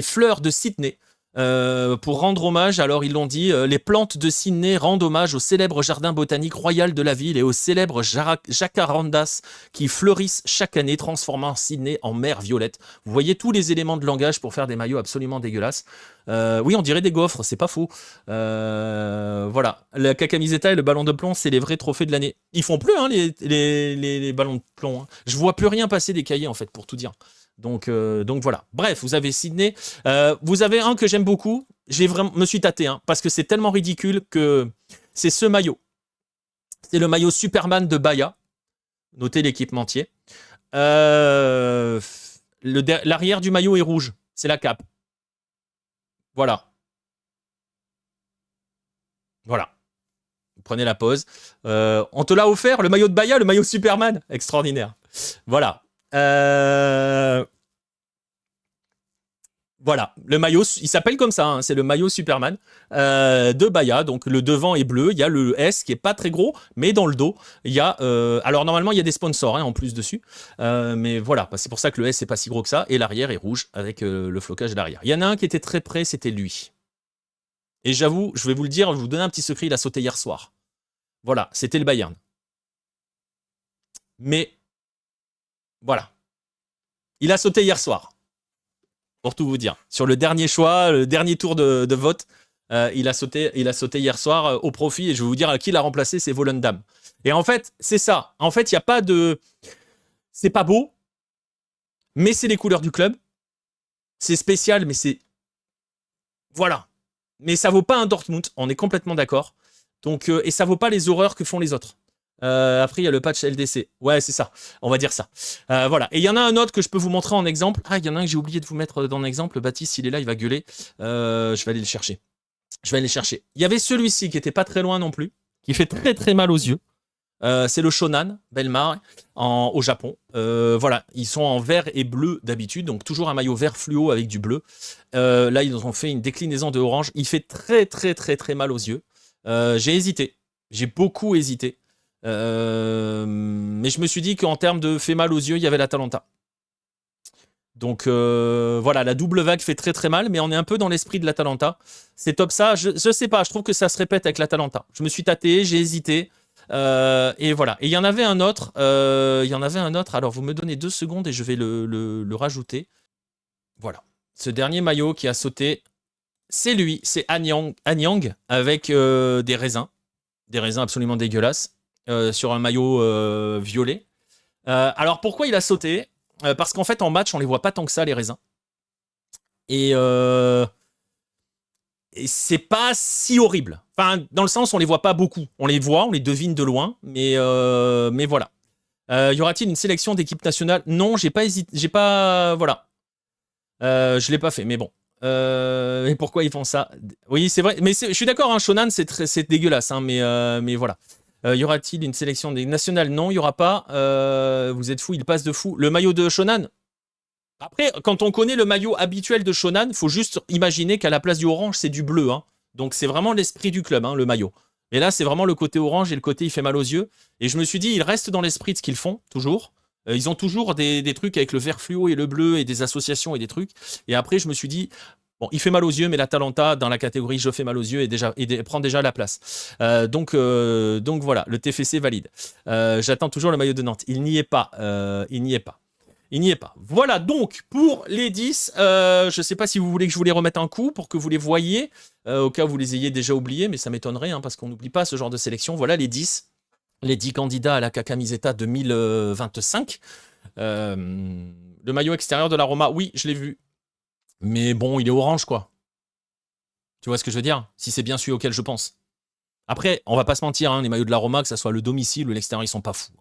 fleurs de Sydney. Pour rendre hommage, alors ils l'ont dit, les plantes de Sydney rendent hommage au célèbre jardin botanique royal de la ville et aux célèbres jacarandas qui fleurissent chaque année, transformant Sydney en mer violette. Vous voyez tous les éléments de langage pour faire des maillots absolument dégueulasses. Oui, on dirait des gaufres, c'est pas faux. Voilà, la Cacamiseta et le ballon de plomb, c'est les vrais trophées de l'année. Ils font plus, hein, les ballons de plomb. Hein. Je vois plus rien passer des cahiers, en fait, pour tout dire. Donc voilà. Bref, vous avez Sydney. Vous avez un que j'aime beaucoup. Me suis tâté, hein, parce que c'est tellement ridicule que c'est ce maillot. C'est le maillot Superman de Bahia. Notez l'équipementier. L'arrière du maillot est rouge. C'est la cape. Voilà. Voilà. Vous prenez la pause. On te l'a offert, le maillot de Bahia, le maillot Superman. Extraordinaire. Voilà. Voilà, le maillot, il s'appelle comme ça, hein, c'est le maillot Superman de Bahia. Donc le devant est bleu, il y a le S qui est pas très gros, mais dans le dos, il y a... alors normalement, il y a des sponsors hein, en plus dessus, mais voilà, c'est pour ça que le S n'est pas si gros que ça, et l'arrière est rouge avec le flocage de l'arrière. Il y en a un qui était très près, c'était lui. Et j'avoue, je vais vous le dire, je vais vous donner un petit secret, il a sauté hier soir. Voilà, c'était le Bayern. Mais, voilà. Il a sauté hier soir. Pour tout vous dire. Sur le dernier choix, le dernier tour de vote, il a sauté hier soir au profit. Et je vais vous dire à qui l'a remplacé, c'est Volendam. Et en fait, c'est ça. En fait, il n'y a pas de... C'est pas beau, mais c'est les couleurs du club. C'est spécial, mais c'est... Voilà. Mais ça vaut pas un Dortmund, on est complètement d'accord. Donc, et ça vaut pas les horreurs que font les autres. Après, il y a le patch LDC. Ouais, c'est ça. On va dire ça. Voilà. Et il y en a un autre que je peux vous montrer en exemple. Ah, il y en a un que j'ai oublié de vous mettre dans l'exemple. Baptiste, il est là, il va gueuler. Je vais aller le chercher. Il y avait celui-ci qui était pas très loin non plus, qui fait très très mal aux yeux. C'est le Shonan Bellmare au Japon. Voilà, ils sont en vert et bleu d'habitude, donc toujours un maillot vert fluo avec du bleu. Là, ils ont fait une déclinaison de orange. Il fait très très très très mal aux yeux. J'ai hésité. J'ai beaucoup hésité. Mais je me suis dit qu'en termes de fait mal aux yeux, il y avait l'Atalanta. Donc voilà, la double vague fait très très mal, mais on est un peu dans l'esprit de l'Atalanta. C'est top ça, je sais pas, je trouve que ça se répète avec l'Atalanta. Je me suis tâté, j'ai hésité, et voilà. Et il y en avait un autre, alors vous me donnez 2 secondes et je vais le rajouter. Voilà, ce dernier maillot qui a sauté, c'est lui, c'est Anyang avec des raisins absolument dégueulasses. Sur un maillot violet. Alors pourquoi il a sauté ? Parce qu'en fait en match on les voit pas tant que ça les raisins. Et c'est pas si horrible. Enfin dans le sens on les voit pas beaucoup. On les voit, on les devine de loin, mais voilà. Y aura-t-il une sélection d'équipe nationale ? Non, j'ai pas hésité, voilà. Je l'ai pas fait, mais bon. Et pourquoi ils font ça ? Oui, c'est vrai, mais je suis d'accord, hein, Shonan c'est dégueulasse, hein, mais voilà. Y aura-t-il une sélection des nationales ? Non, il n'y aura pas. Vous êtes fous, il passe de fou. Le maillot de Shonan ? Après, quand on connaît le maillot habituel de Shonan, il faut juste imaginer qu'à la place du orange, c'est du bleu. Hein. Donc c'est vraiment l'esprit du club, hein, le maillot. Et là, c'est vraiment le côté orange et le côté il fait mal aux yeux. Et je me suis dit, ils restent dans l'esprit de ce qu'ils font, toujours. Ils ont toujours des trucs avec le vert fluo et le bleu et des associations et des trucs. Et après, je me suis dit... Bon, il fait mal aux yeux, mais l'Atalanta, dans la catégorie je fais mal aux yeux, prend déjà la place. Donc voilà, le TFC valide. J'attends toujours le maillot de Nantes. Il n'y est pas. Voilà donc pour les 10. Je ne sais pas si vous voulez que je vous les remette un coup pour que vous les voyiez, au cas où vous les ayez déjà oubliés, mais ça m'étonnerait hein, parce qu'on n'oublie pas ce genre de sélection. Voilà les 10. Les 10 candidats à la Cacamiseta 2025. Le maillot extérieur de la Roma, oui, je l'ai vu. Mais bon, il est orange, quoi. Tu vois ce que je veux dire ? Si c'est bien celui auquel je pense. Après, on va pas se mentir, hein, les maillots de la Roma, que ça soit le domicile ou l'extérieur, ils sont pas fous.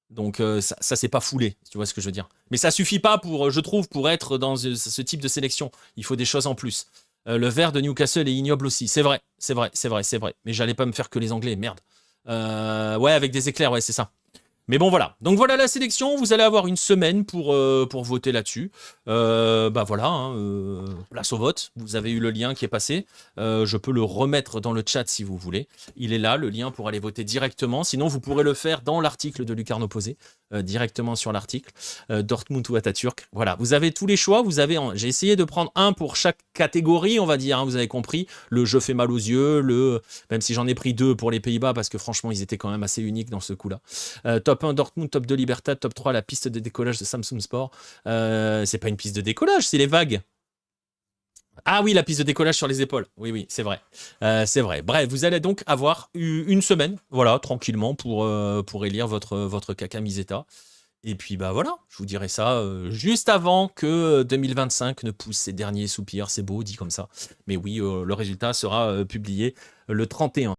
Donc ça c'est pas foulé, tu vois ce que je veux dire. Mais ça suffit pas pour, je trouve, pour être dans ce type de sélection. Il faut des choses en plus. Le vert de Newcastle est ignoble aussi. C'est vrai, c'est vrai, c'est vrai, c'est vrai. Mais j'allais pas me faire que les Anglais, merde. Ouais, avec des éclairs, ouais, c'est ça. Mais bon, voilà. Donc voilà la sélection. Vous allez avoir une semaine pour voter là-dessus. Bah voilà, hein, place au vote. Vous avez eu le lien qui est passé. Je peux le remettre dans le chat si vous voulez. Il est là, le lien pour aller voter directement. Sinon, vous pourrez le faire dans l'article de Lucarne Opposé, directement sur l'article. Dortmund ou Atatürk. Voilà, vous avez tous les choix. J'ai essayé de prendre un pour chaque catégorie, on va dire. Hein, vous avez compris. Le jeu fait mal aux yeux. Même si j'en ai pris 2 pour les Pays-Bas parce que franchement, ils étaient quand même assez uniques dans ce coup-là. Top 1 Dortmund, top 2 Libertad, top 3 la piste de décollage de Samsung Sport. C'est pas une piste de décollage, c'est les vagues. Ah oui, la piste de décollage sur les épaules. Oui, oui, c'est vrai. C'est vrai. Bref, vous allez donc avoir une semaine, voilà, tranquillement, pour élire votre caca miseta. Et puis, bah voilà, je vous dirai ça juste avant que 2025 ne pousse ses derniers soupirs. C'est beau, dit comme ça. Mais oui, le résultat sera publié le 31.